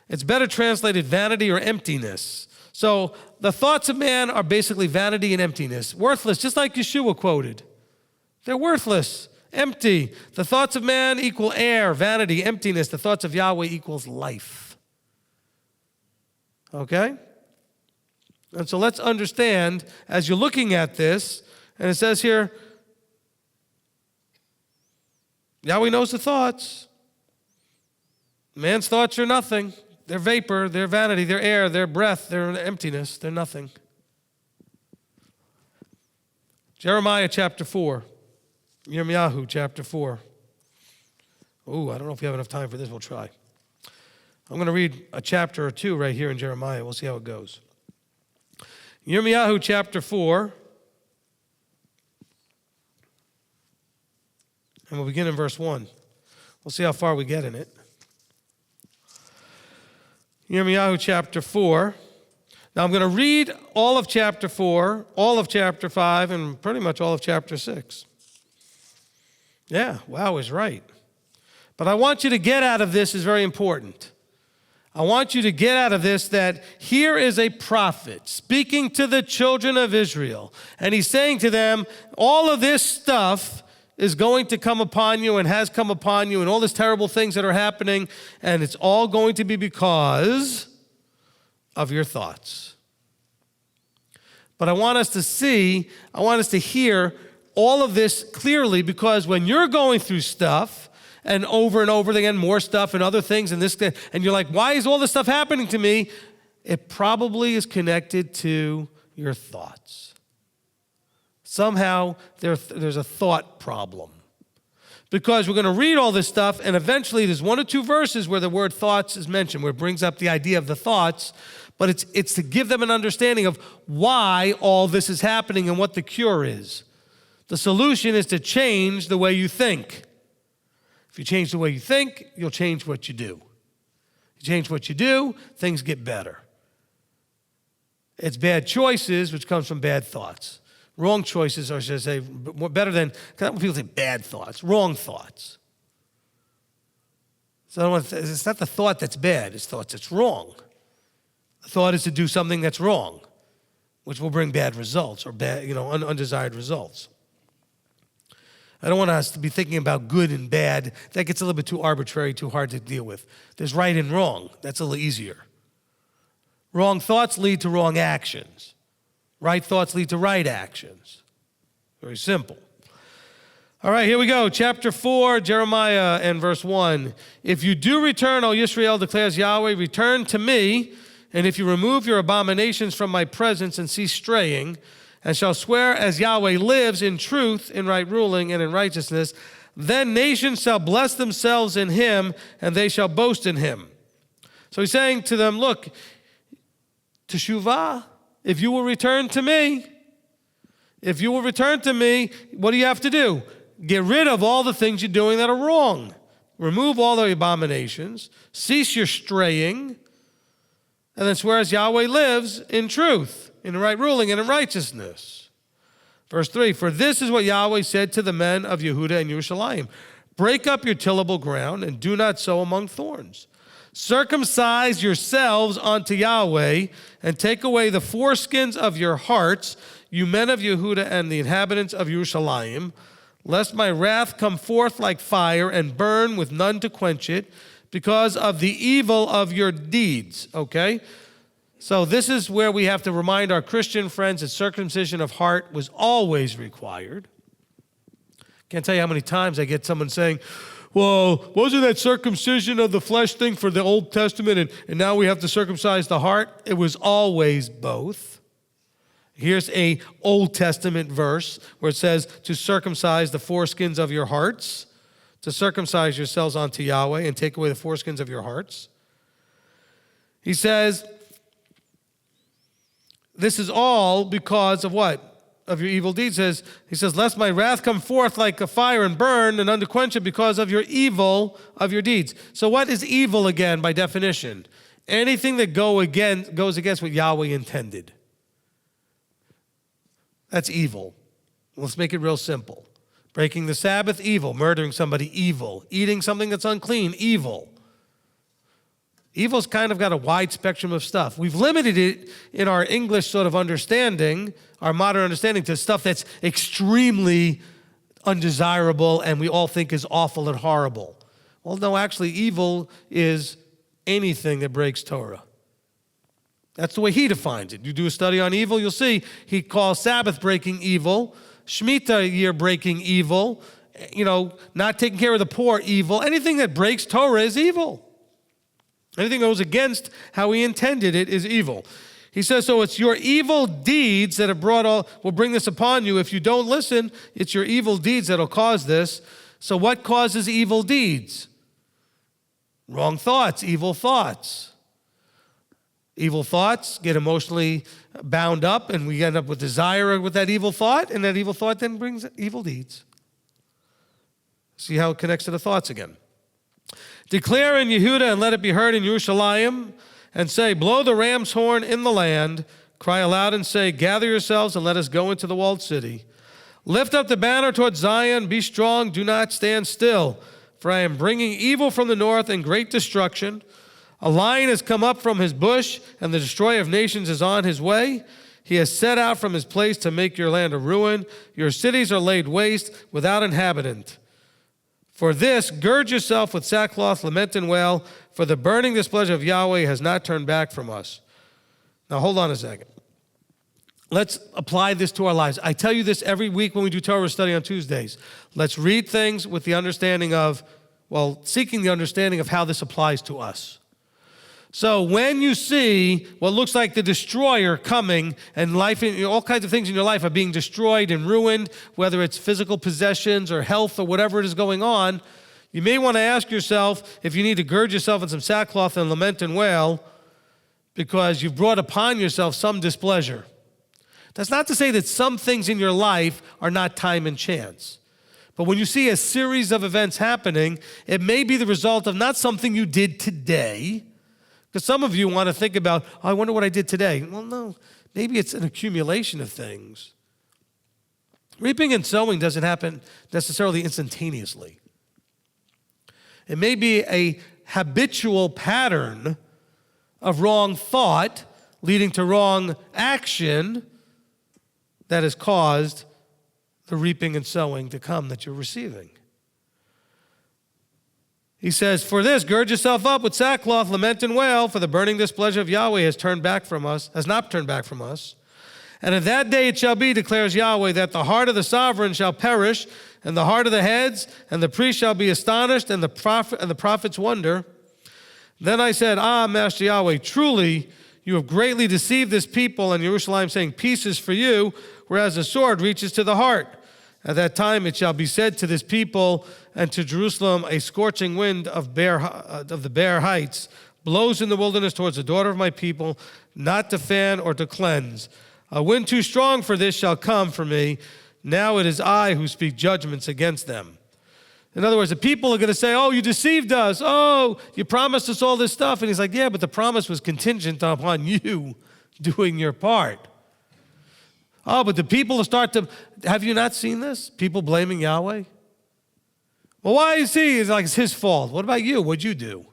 It's better translated vanity or emptiness. So the thoughts of man are basically vanity and emptiness. Worthless, just like Yeshua quoted. They're worthless, empty. The thoughts of man equal air, vanity, emptiness. The thoughts of Yahweh equals life. Okay? And so let's understand, as you're looking at this, and it says here, Yahweh knows the thoughts. Man's thoughts are nothing. They're vapor, they're vanity, they're air, they're breath, they're emptiness, they're nothing. Jeremiah chapter 4. Yirmiyahu chapter 4. Oh, I don't know if we have enough time for this. We'll try. I'm going to read a chapter or two right here in Jeremiah. We'll see how it goes. Yirmiyahu chapter 4. And we'll begin in verse 1. We'll see how far we get in it. Yirmiyahu chapter 4. Now I'm going to read all of chapter 4, all of chapter 5, and pretty much all of chapter 6. Yeah, wow is right. But I want you to get out of this is very important. I want you to get out of this that here is a prophet speaking to the children of Israel. And he's saying to them, all of this stuff is going to come upon you and has come upon you and all these terrible things that are happening. And it's all going to be because of your thoughts. But I want us to hear all of this clearly, because when you're going through stuff, and over again, more stuff and other things and this, and you're like, why is all this stuff happening to me? It probably is connected to your thoughts. Somehow there's a thought problem. Because we're going to read all this stuff, and eventually there's 1 or 2 verses where the word thoughts is mentioned, where it brings up the idea of the thoughts, but it's to give them an understanding of why all this is happening and what the cure is. The solution is to change the way you think. If you change the way you think, you'll change what you do. You change what you do, things get better. It's bad choices, which comes from bad thoughts. Wrong choices, or should I say, better than, when people say bad thoughts, wrong thoughts. So it's not the thought that's bad, it's thoughts that's wrong. The thought is to do something that's wrong, which will bring bad results or bad, undesired results. I don't want us to be thinking about good and bad. That gets a little bit too arbitrary, too hard to deal with. There's right and wrong. That's a little easier. Wrong thoughts lead to wrong actions. Right thoughts lead to right actions. Very simple. All right, here we go. Chapter 4, Jeremiah, and verse 1. If you do return, O Yisrael, declares Yahweh, return to me, and if you remove your abominations from my presence and cease straying, and shall swear as Yahweh lives in truth, in right ruling, and in righteousness, then nations shall bless themselves in him, and they shall boast in him. So he's saying to them, look, teshuvah, if you will return to me, what do you have to do? Get rid of all the things you're doing that are wrong. Remove all the abominations, cease your straying, and then swear as Yahweh lives in truth, in right ruling, and in righteousness. Verse 3, for this is what Yahweh said to the men of Yehuda and Yerushalayim. Break up your tillable ground and do not sow among thorns. Circumcise yourselves unto Yahweh and take away the foreskins of your hearts, you men of Yehuda and the inhabitants of Yerushalayim, lest my wrath come forth like fire and burn with none to quench it, because of the evil of your deeds. Okay? So this is where we have to remind our Christian friends that circumcision of heart was always required. Can't tell you how many times I get someone saying, well, wasn't that circumcision of the flesh thing for the Old Testament, and now we have to circumcise the heart? It was always both. Here's a Old Testament verse where it says to circumcise the foreskins of your hearts, to circumcise yourselves unto Yahweh and take away the foreskins of your hearts. He says, this is all because of what? Of your evil deeds. He says, lest my wrath come forth like a fire and burn and unquench it because of your evil of your deeds. So what is evil again by definition? Anything that goes against what Yahweh intended. That's evil. Let's make it real simple. Breaking the Sabbath, evil. Murdering somebody, evil. Eating something that's unclean, evil. Evil's kind of got a wide spectrum of stuff. We've limited it in our English sort of understanding, our modern understanding, to stuff that's extremely undesirable and we all think is awful and horrible. Well, no, actually, evil is anything that breaks Torah. That's the way he defines it. You do a study on evil, you'll see he calls Sabbath breaking evil, Shemitah year breaking evil, not taking care of the poor evil. Anything that breaks Torah is evil. Anything that goes against how he intended it is evil. He says, so it's your evil deeds that have will bring this upon you. If you don't listen, it's your evil deeds that'll cause this. So what causes evil deeds? Wrong thoughts, evil thoughts. Evil thoughts get emotionally bound up, and we end up with desire with that evil thought, and that evil thought then brings evil deeds. See how it connects to the thoughts again. Declare in Yehuda and let it be heard in Yerushalayim, and say, blow the ram's horn in the land, cry aloud and say, gather yourselves and let us go into the walled city. Lift up the banner towards Zion, be strong, do not stand still, for I am bringing evil from the north and great destruction. A lion has come up from his bush, and the destroyer of nations is on his way. He has set out from his place to make your land a ruin. Your cities are laid waste without inhabitant. For this, gird yourself with sackcloth, lament and wail, for the burning displeasure of Yahweh has not turned back from us. Now, hold on a second. Let's apply this to our lives. I tell you this every week when we do Torah study on Tuesdays. Let's read things with the understanding of, seeking the understanding of how this applies to us. So when you see what looks like the destroyer coming and life, all kinds of things in your life are being destroyed and ruined, whether it's physical possessions or health or whatever it is going on, you may want to ask yourself if you need to gird yourself in some sackcloth and lament and wail because you've brought upon yourself some displeasure. That's not to say that some things in your life are not time and chance. But when you see a series of events happening, it may be the result of not something you did today. Because some of you want to think about, I wonder what I did today. Well, no, maybe it's an accumulation of things. Reaping and sowing doesn't happen necessarily instantaneously. It may be a habitual pattern of wrong thought leading to wrong action that has caused the reaping and sowing to come that you're receiving. He says, for this, gird yourself up with sackcloth, lament and wail, for the burning displeasure of Yahweh has not turned back from us. And in that day it shall be, declares Yahweh, that the heart of the sovereign shall perish, and the heart of the heads, and the priest shall be astonished, and the prophets wonder. Then I said, Master Yahweh, truly you have greatly deceived this people, and Jerusalem saying, peace is for you, whereas the sword reaches to the heart. At that time it shall be said to this people and to Jerusalem, a scorching wind of the bare heights blows in the wilderness towards the daughter of my people, not to fan or to cleanse. A wind too strong for this shall come for me. Now it is I who speak judgments against them. In other words, the people are going to say, oh, you deceived us. Oh, you promised us all this stuff. And he's like, yeah, but the promise was contingent upon you doing your part. Oh, but the people have you not seen this? People blaming Yahweh? Well, why is he? It's like it's his fault. What about you? What'd you do?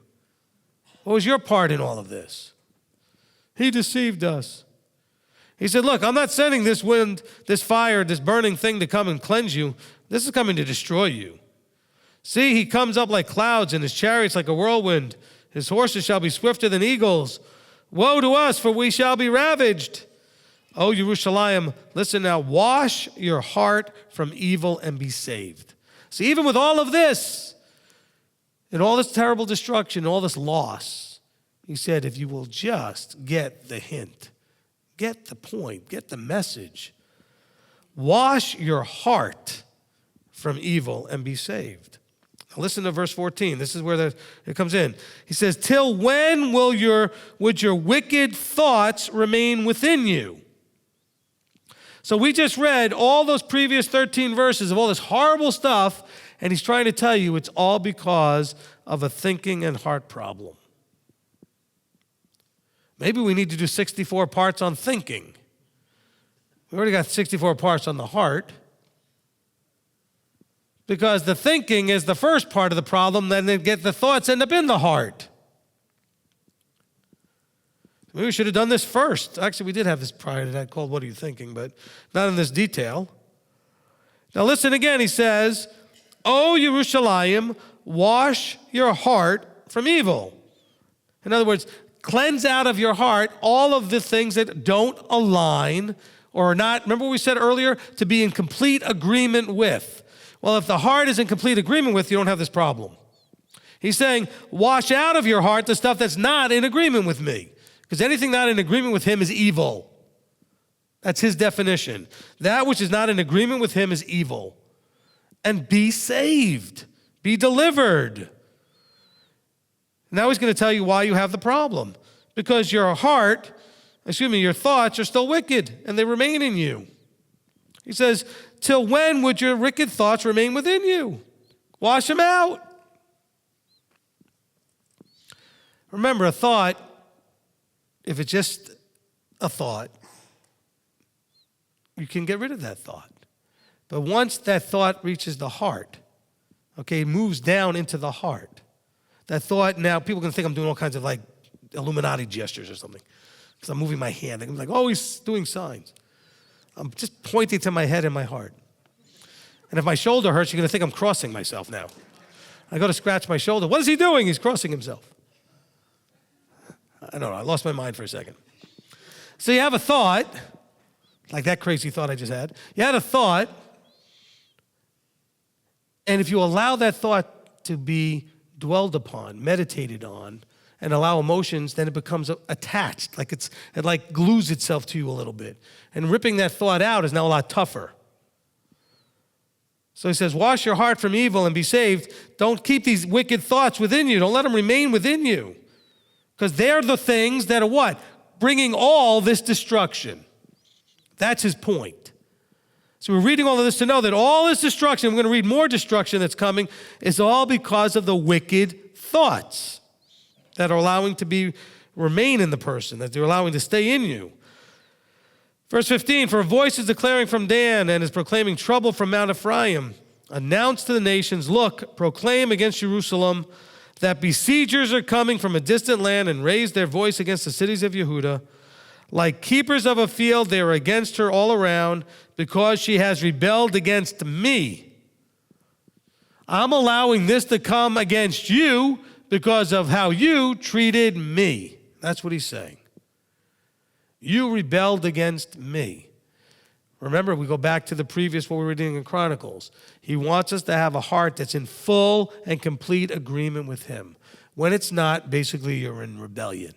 What was your part in all of this? He deceived us. He said, look, I'm not sending this wind, this fire, this burning thing to come and cleanse you. This is coming to destroy you. See, he comes up like clouds and his chariots like a whirlwind. His horses shall be swifter than eagles. Woe to us, for we shall be ravaged. O Yerushalayim, listen now, wash your heart from evil and be saved. See, even with all of this, and all this terrible destruction, all this loss, he said, if you will just get the hint, get the point, get the message, wash your heart from evil and be saved. Now listen to verse 14. This is where it comes in. He says, till when would your wicked thoughts remain within you? So we just read all those previous 13 verses of all this horrible stuff, and he's trying to tell you it's all because of a thinking and heart problem. Maybe we need to do 64 parts on thinking. We already got 64 parts on the heart, because the thinking is the first part of the problem, then the thoughts end up in the heart. Maybe we should have done this first. Actually, we did have this prior to that called What Are You Thinking, but not in this detail. Now listen again, he says, O Yerushalayim, wash your heart from evil. In other words, cleanse out of your heart all of the things that don't align or are not, remember what we said earlier, to be in complete agreement with. Well, if the heart is in complete agreement with, you don't have this problem. He's saying, wash out of your heart the stuff that's not in agreement with me. Because anything not in agreement with him is evil. That's his definition. That which is not in agreement with him is evil. And be saved. Be delivered. Now he's going to tell you why you have the problem. Because your thoughts are still wicked, and they remain in you. He says, till when would your wicked thoughts remain within you? Wash them out. Remember, a thought, if it's just a thought, you can get rid of that thought. But once that thought reaches the heart, okay, it moves down into the heart. That thought, now people can think I'm doing all kinds of like Illuminati gestures or something because I'm moving my hand. I'm like, oh, he's doing signs. I'm just pointing to my head and my heart. And if my shoulder hurts, you're going to think I'm crossing myself now. I go to scratch my shoulder. What is he doing? He's crossing himself. I don't know. I lost my mind for a second. So you have a thought, like that crazy thought I just had. You had a thought, and if you allow that thought to be dwelled upon, meditated on, and allow emotions, then it becomes attached, like it like glues itself to you a little bit. And ripping that thought out is now a lot tougher. So he says, wash your heart from evil and be saved. Don't keep these wicked thoughts within you. Don't let them remain within you. Because they're the things that are what? Bringing all this destruction. That's his point. So we're reading all of this to know that all this destruction, we're going to read more destruction that's coming, is all because of the wicked thoughts that are allowing to remain in the person, that they're allowing to stay in you. Verse 15, for a voice is declaring from Dan and is proclaiming trouble from Mount Ephraim. Announce to the nations, look, proclaim against Jerusalem that besiegers are coming from a distant land and raise their voice against the cities of Yehuda. Like keepers of a field, they are against her all around because she has rebelled against me. I'm allowing this to come against you because of how you treated me. That's what he's saying. You rebelled against me. Remember, we go back to the previous, what we were reading in Chronicles. He wants us to have a heart that's in full and complete agreement with him. When it's not, basically you're in rebellion.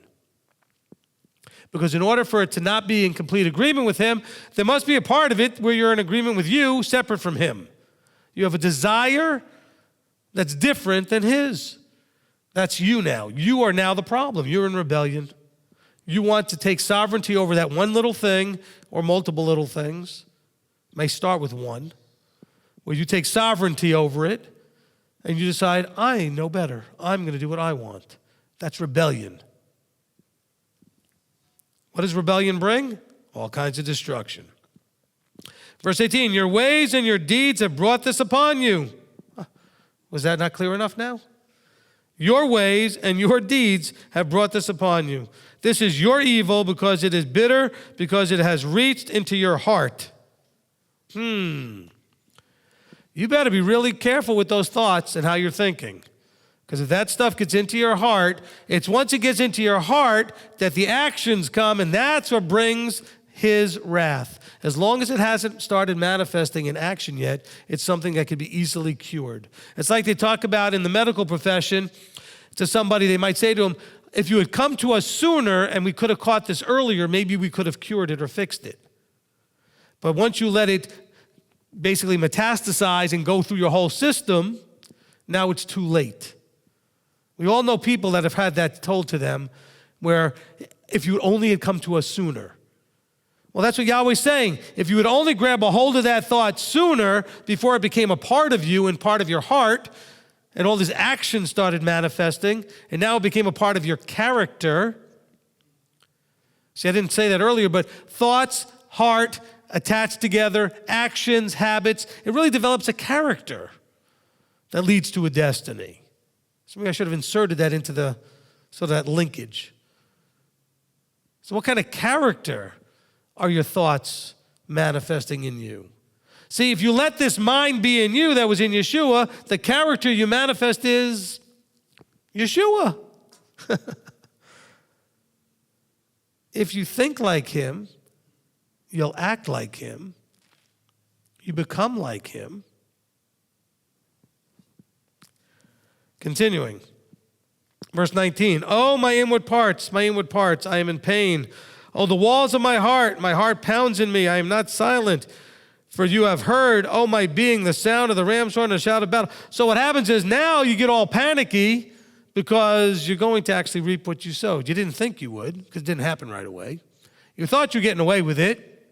Because in order for it to not be in complete agreement with him, there must be a part of it where you're in agreement with you, separate from him. You have a desire that's different than his. That's you now. You are now the problem. You're in rebellion. You want to take sovereignty over that one little thing or multiple little things. It may start with one, where you take sovereignty over it and you decide, I know better. I'm going to do what I want. That's rebellion. What does rebellion bring? All kinds of destruction. Verse 18, your ways and your deeds have brought this upon you. Was that not clear enough now? Your ways and your deeds have brought this upon you. This is your evil because it is bitter, because it has reached into your heart. You better be really careful with those thoughts and how you're thinking. Because if that stuff gets into your heart, it's once it gets into your heart that the actions come, and that's what brings his wrath. As long as it hasn't started manifesting in action yet, it's something that could be easily cured. It's like they talk about in the medical profession to somebody, they might say to him, if you had come to us sooner and we could have caught this earlier, maybe we could have cured it or fixed it. But once you let it basically metastasize and go through your whole system, now it's too late. We all know people that have had that told to them where if you only had come to us sooner. Well, that's what Yahweh's saying. If you would only grab a hold of that thought sooner before it became a part of you and part of your heart, and all this action started manifesting, and now it became a part of your character. See, I didn't say that earlier, but thoughts, heart, attached together, actions, habits, it really develops a character that leads to a destiny. So maybe I should have inserted that into that linkage. So what kind of character are your thoughts manifesting in you? See, if you let this mind be in you that was in Yeshua, the character you manifest is Yeshua. If you think like him, you'll act like him. You become like him. Continuing. Verse 19, oh, my inward parts, I am in pain. Oh, the walls of my heart pounds in me. I am not silent. For you have heard, oh, my being, the sound of the ram's horn and the shout of battle. So what happens is now you get all panicky because you're going to actually reap what you sowed. You didn't think you would because it didn't happen right away. You thought you were getting away with it.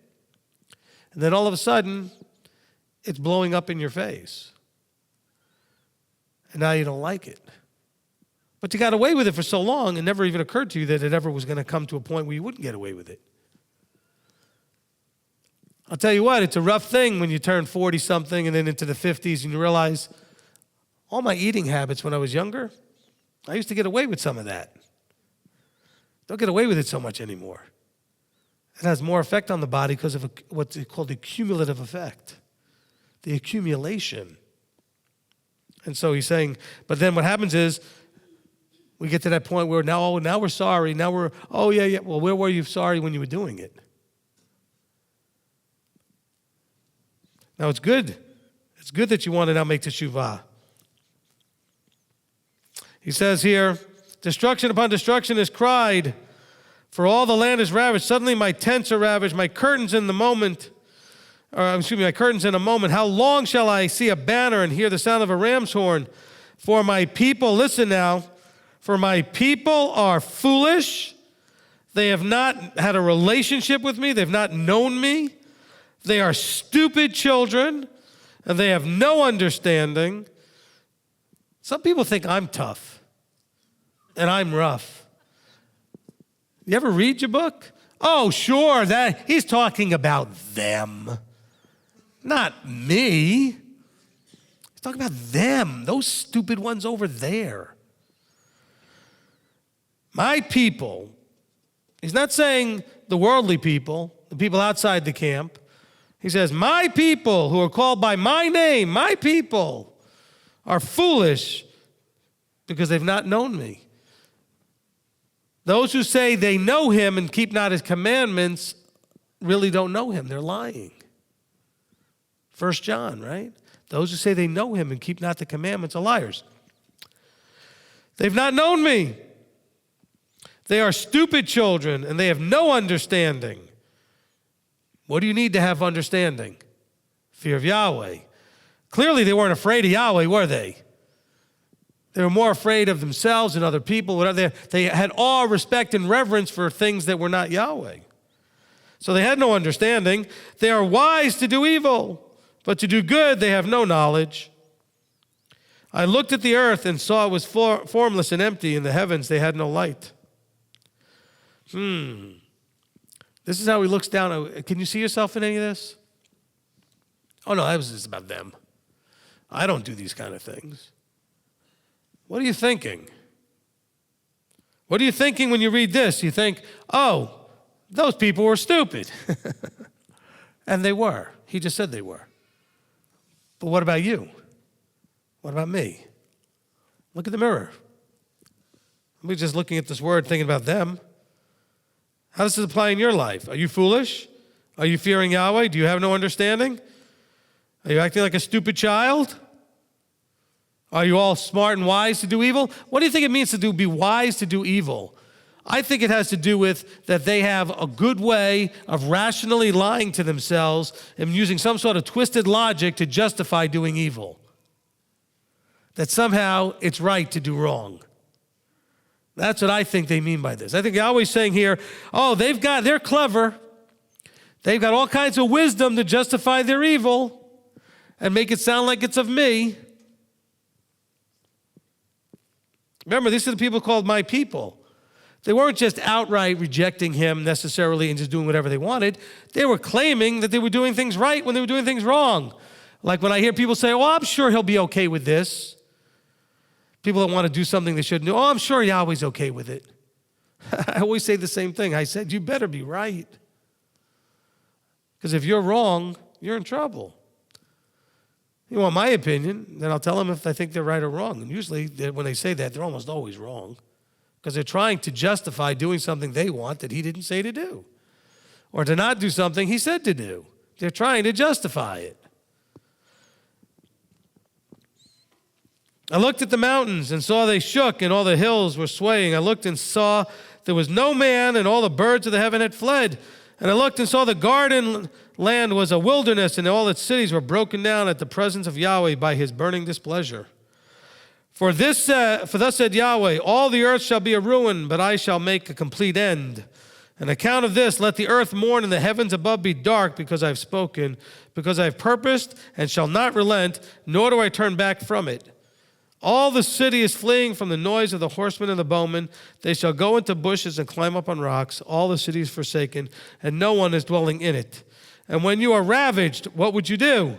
And then all of a sudden, it's blowing up in your face. and now you don't like it. But you got away with it for so long, it never even occurred to you that it ever was going to come to a point where you wouldn't get away with it. I'll tell you what, it's a rough thing when you turn 40-something and then into the 50s and you realize all my eating habits when I was younger, I used to get away with some of that. Don't get away with it so much anymore. It has more effect on the body because of what's called the cumulative effect, the accumulation. And so he's saying, but then what happens is we get to that point where now we're sorry. Now we're, yeah. Well, where were you sorry when you were doing it? Now it's good. It's good that you want to now make teshuvah. He says here, destruction upon destruction is cried, for all the land is ravaged. Suddenly my tents are ravaged, my curtains in a moment. How long shall I see a banner and hear the sound of a ram's horn? For my people, listen now, for my people are foolish. They have not had a relationship with me. They've not known me. They are stupid children, and they have no understanding. Some people think I'm tough, and I'm rough. You ever read your book? Oh, sure, that he's talking about them, not me. He's talking about them, those stupid ones over there. My people, he's not saying the worldly people, the people outside the camp. He says, my people who are called by my name, my people are foolish because they've not known me. Those who say they know him and keep not his commandments really don't know him. They're lying. 1 John, right? Those who say they know him and keep not the commandments are liars. They've not known me. They are stupid children and they have no understanding. What do you need to have understanding? Fear of Yahweh. Clearly they weren't afraid of Yahweh, were they? They were more afraid of themselves and other people. They had awe, respect, and reverence for things that were not Yahweh. So they had no understanding. They are wise to do evil, but to do good they have no knowledge. I looked at the earth and saw it was formless and empty. In the heavens they had no light. This is how he looks down. Can you see yourself in any of this? Oh, no, that was just about them. I don't do these kind of things. What are you thinking? What are you thinking when you read this? You think, oh, those people were stupid. And they were. He just said they were. But what about you? What about me? Look at the mirror. We're just looking at this word, thinking about them. How does this apply in your life? Are you foolish? Are you fearing Yahweh? Do you have no understanding? Are you acting like a stupid child? Are you all smart and wise to do evil? What do you think it means to be wise to do evil? I think it has to do with that they have a good way of rationally lying to themselves and using some sort of twisted logic to justify doing evil. That somehow it's right to do wrong. That's what I think they mean by this. I think Yahweh's saying here, they're clever. They've got all kinds of wisdom to justify their evil and make it sound like it's of me. Remember, these are the people called my people. They weren't just outright rejecting him necessarily and just doing whatever they wanted. They were claiming that they were doing things right when they were doing things wrong. Like when I hear people say, I'm sure he'll be okay with this. People that want to do something they shouldn't do. I'm sure Yahweh's okay with it. I always say the same thing. I said, you better be right. Because if you're wrong, you're in trouble. You want my opinion, then I'll tell them if I think they're right or wrong. And usually when they say that, they're almost always wrong. Because they're trying to justify doing something they want that he didn't say to do. Or to not do something he said to do. They're trying to justify it. I looked at the mountains and saw they shook and all the hills were swaying. I looked and saw there was no man and all the birds of the heaven had fled. And I looked and saw the garden land was a wilderness and all its cities were broken down at the presence of Yahweh by his burning displeasure. For thus said Yahweh, all the earth shall be a ruin, but I shall make a complete end. On account of this, let the earth mourn and the heavens above be dark, because I have spoken, because I have purposed and shall not relent, nor do I turn back from it. All the city is fleeing from the noise of the horsemen and the bowmen. They shall go into bushes and climb up on rocks. All the city is forsaken, and no one is dwelling in it. And when you are ravaged, what would you do?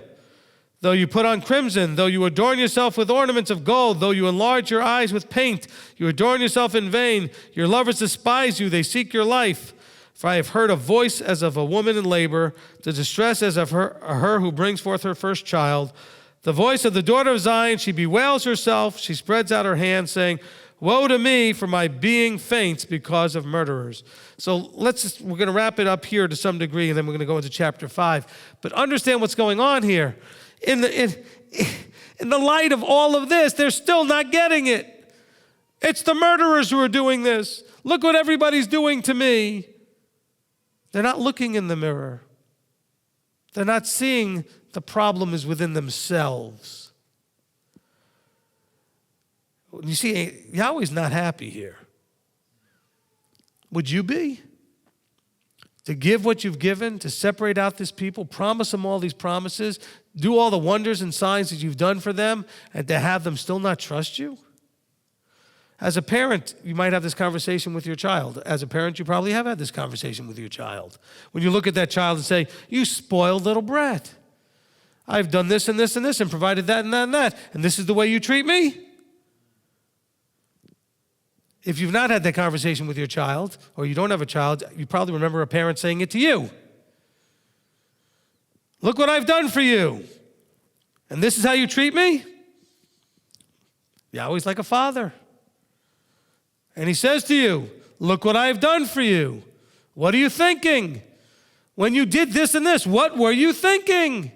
Though you put on crimson, though you adorn yourself with ornaments of gold, though you enlarge your eyes with paint, you adorn yourself in vain. Your lovers despise you, they seek your life. For I have heard a voice as of a woman in labor, the distress as of her who brings forth her first child. The voice of the daughter of Zion, she bewails herself, she spreads out her hand, saying, woe to me, for my being faints because of murderers. So we're going to wrap it up here to some degree, and then we're going to go into chapter 5. But understand what's going on here. In the light of all of this, they're still not getting it. It's the murderers who are doing this. Look what everybody's doing to me. They're not looking in the mirror. They're not seeing the problem is within themselves. You see, Yahweh's not happy here. Would you be? To give what you've given, to separate out this people, promise them all these promises, do all the wonders and signs that you've done for them, and to have them still not trust you? As a parent, you might have this conversation with your child. As a parent, you probably have had this conversation with your child. When you look at that child and say, you spoiled little brat. I've done this and this and this and provided that and that and that, and this is the way you treat me? If you've not had that conversation with your child, or you don't have a child, you probably remember a parent saying it to you. Look what I've done for you. And this is how you treat me? Yahweh's like a father. And he says to you, look what I've done for you. What are you thinking? When you did this and this, what were you thinking?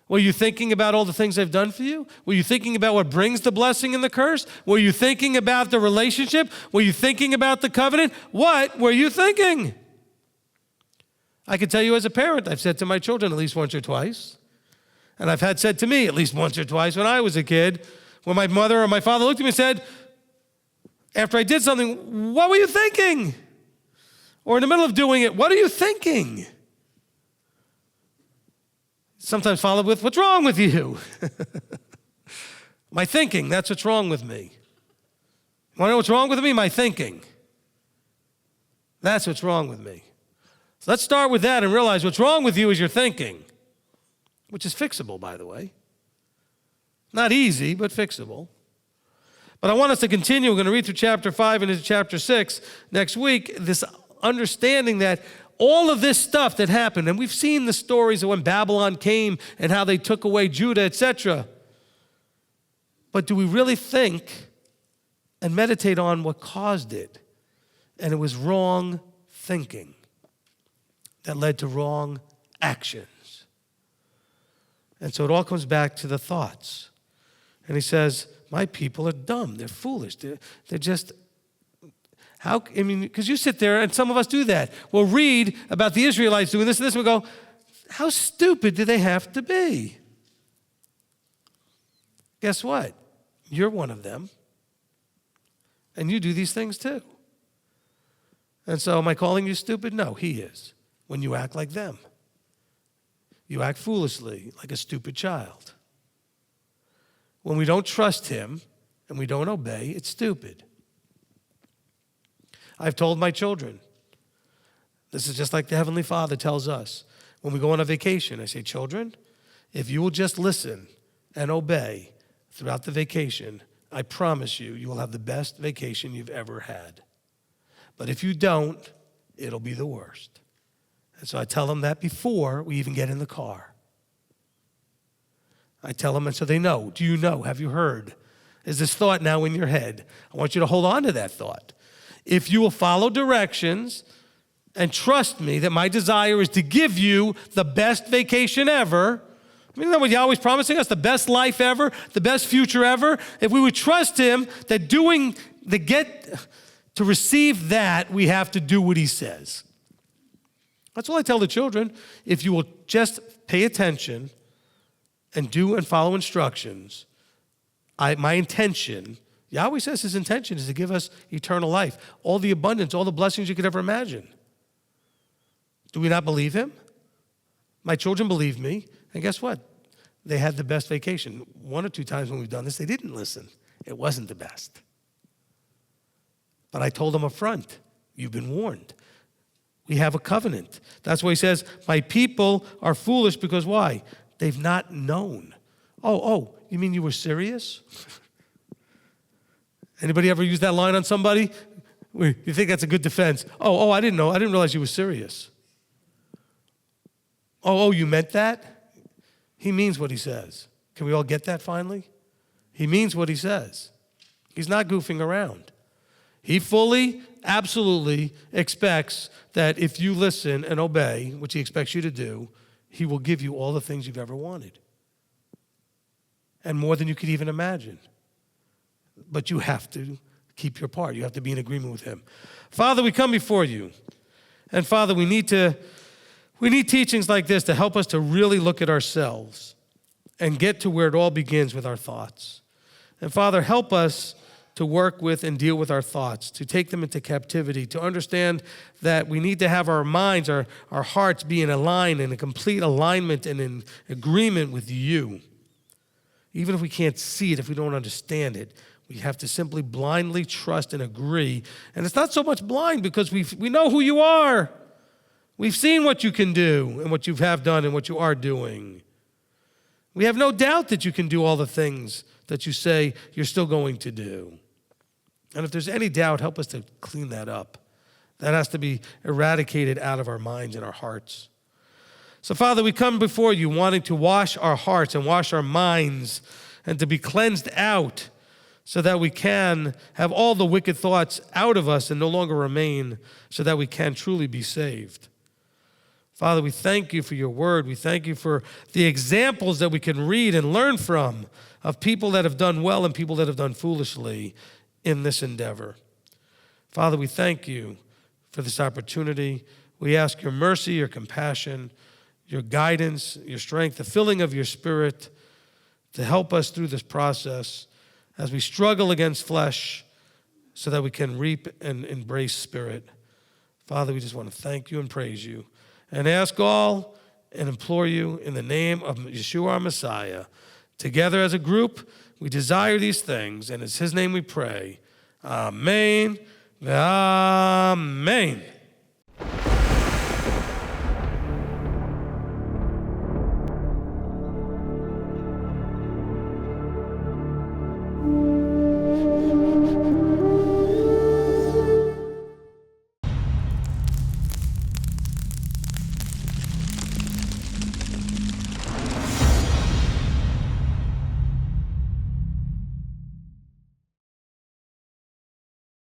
Were you thinking about all the things I've done for you? Were you thinking about what brings the blessing and the curse? Were you thinking about the relationship? Were you thinking about the covenant? What were you thinking? I can tell you as a parent, I've said to my children at least once or twice, and I've had said to me at least once or twice when I was a kid, when my mother or my father looked at me and said, after I did something, what were you thinking? Or in the middle of doing it, what are you thinking? Sometimes followed with, what's wrong with you? My thinking, that's what's wrong with me. Want to know what's wrong with me? My thinking. That's what's wrong with me. So let's start with that and realize what's wrong with you is your thinking, which is fixable, by the way. Not easy, but fixable. But I want us to continue. We're going to read through chapter 5 and into chapter 6 next week, this understanding that all of this stuff that happened, and we've seen the stories of when Babylon came and how they took away Judah, etc. But do we really think and meditate on what caused it? And it was wrong thinking that led to wrong actions. And so it all comes back to the thoughts. And he says, my people are dumb. They're foolish. They're just... because you sit there, and some of us do that. We'll read about the Israelites doing this and this, and we go, how stupid do they have to be? Guess what? You're one of them. And you do these things too. And so am I calling you stupid? No, he is. When you act like them. You act foolishly, like a stupid child. When we don't trust him and we don't obey, it's stupid. I've told my children, this is just like the Heavenly Father tells us. When we go on a vacation, I say, children, if you will just listen and obey throughout the vacation, I promise you, you will have the best vacation you've ever had. But if you don't, it'll be the worst. And so I tell them that before we even get in the car. I tell them, and so they know. Do you know? Have you heard? Is this thought now in your head? I want you to hold on to that thought. If you will follow directions and trust me that my desire is to give you the best vacation ever, isn't that what Yahweh's promising us? The best life ever, the best future ever. If we would trust him that to receive that, we have to do what he says. That's all I tell the children. If you will just pay attention and do and follow instructions, my intention, Yahweh says his intention is to give us eternal life, all the abundance, all the blessings you could ever imagine. Do we not believe him? My children believe me, and guess what? they had the best vacation. 1 or 2 times when we've done this, they didn't listen. It wasn't the best. But I told them up front, you've been warned. We have a covenant. That's why he says, my people are foolish because why? They've not known. Oh, you mean you were serious? Anybody ever use that line on somebody? You think that's a good defense. Oh, I didn't know. I didn't realize you were serious. Oh, you meant that? He means what he says. Can we all get that finally? He means what he says. He's not goofing around. He fully, absolutely expects that if you listen and obey, which he expects you to do, he will give you all the things you've ever wanted. And more than you could even imagine. But you have to keep your part. You have to be in agreement with him. Father, we come before you. And Father, we need teachings like this to help us to really look at ourselves and get to where it all begins with our thoughts. And Father, help us to work with and deal with our thoughts, to take them into captivity, to understand that we need to have our minds, our hearts be in a line, in a complete alignment and in agreement with you. Even if we can't see it, if we don't understand it, we have to simply blindly trust and agree. And it's not so much blind because we know who you are. We've seen what you can do and what you have done and what you are doing. We have no doubt that you can do all the things that you say you're still going to do. And if there's any doubt, help us to clean that up. That has to be eradicated out of our minds and our hearts. So, Father, we come before you wanting to wash our hearts and wash our minds and to be cleansed out so that we can have all the wicked thoughts out of us and no longer remain, so that we can truly be saved. Father, we thank you for your word. We thank you for the examples that we can read and learn from of people that have done well and people that have done foolishly in this endeavor. Father, we thank you for this opportunity. We ask your mercy, your compassion, your guidance, your strength, the filling of your Spirit to help us through this process as we struggle against flesh so that we can reap and embrace Spirit. Father, we just want to thank you and praise you and ask all and implore you in the name of Yeshua our Messiah. Together as a group, we desire these things, and it's his name we pray. Amen. Amen.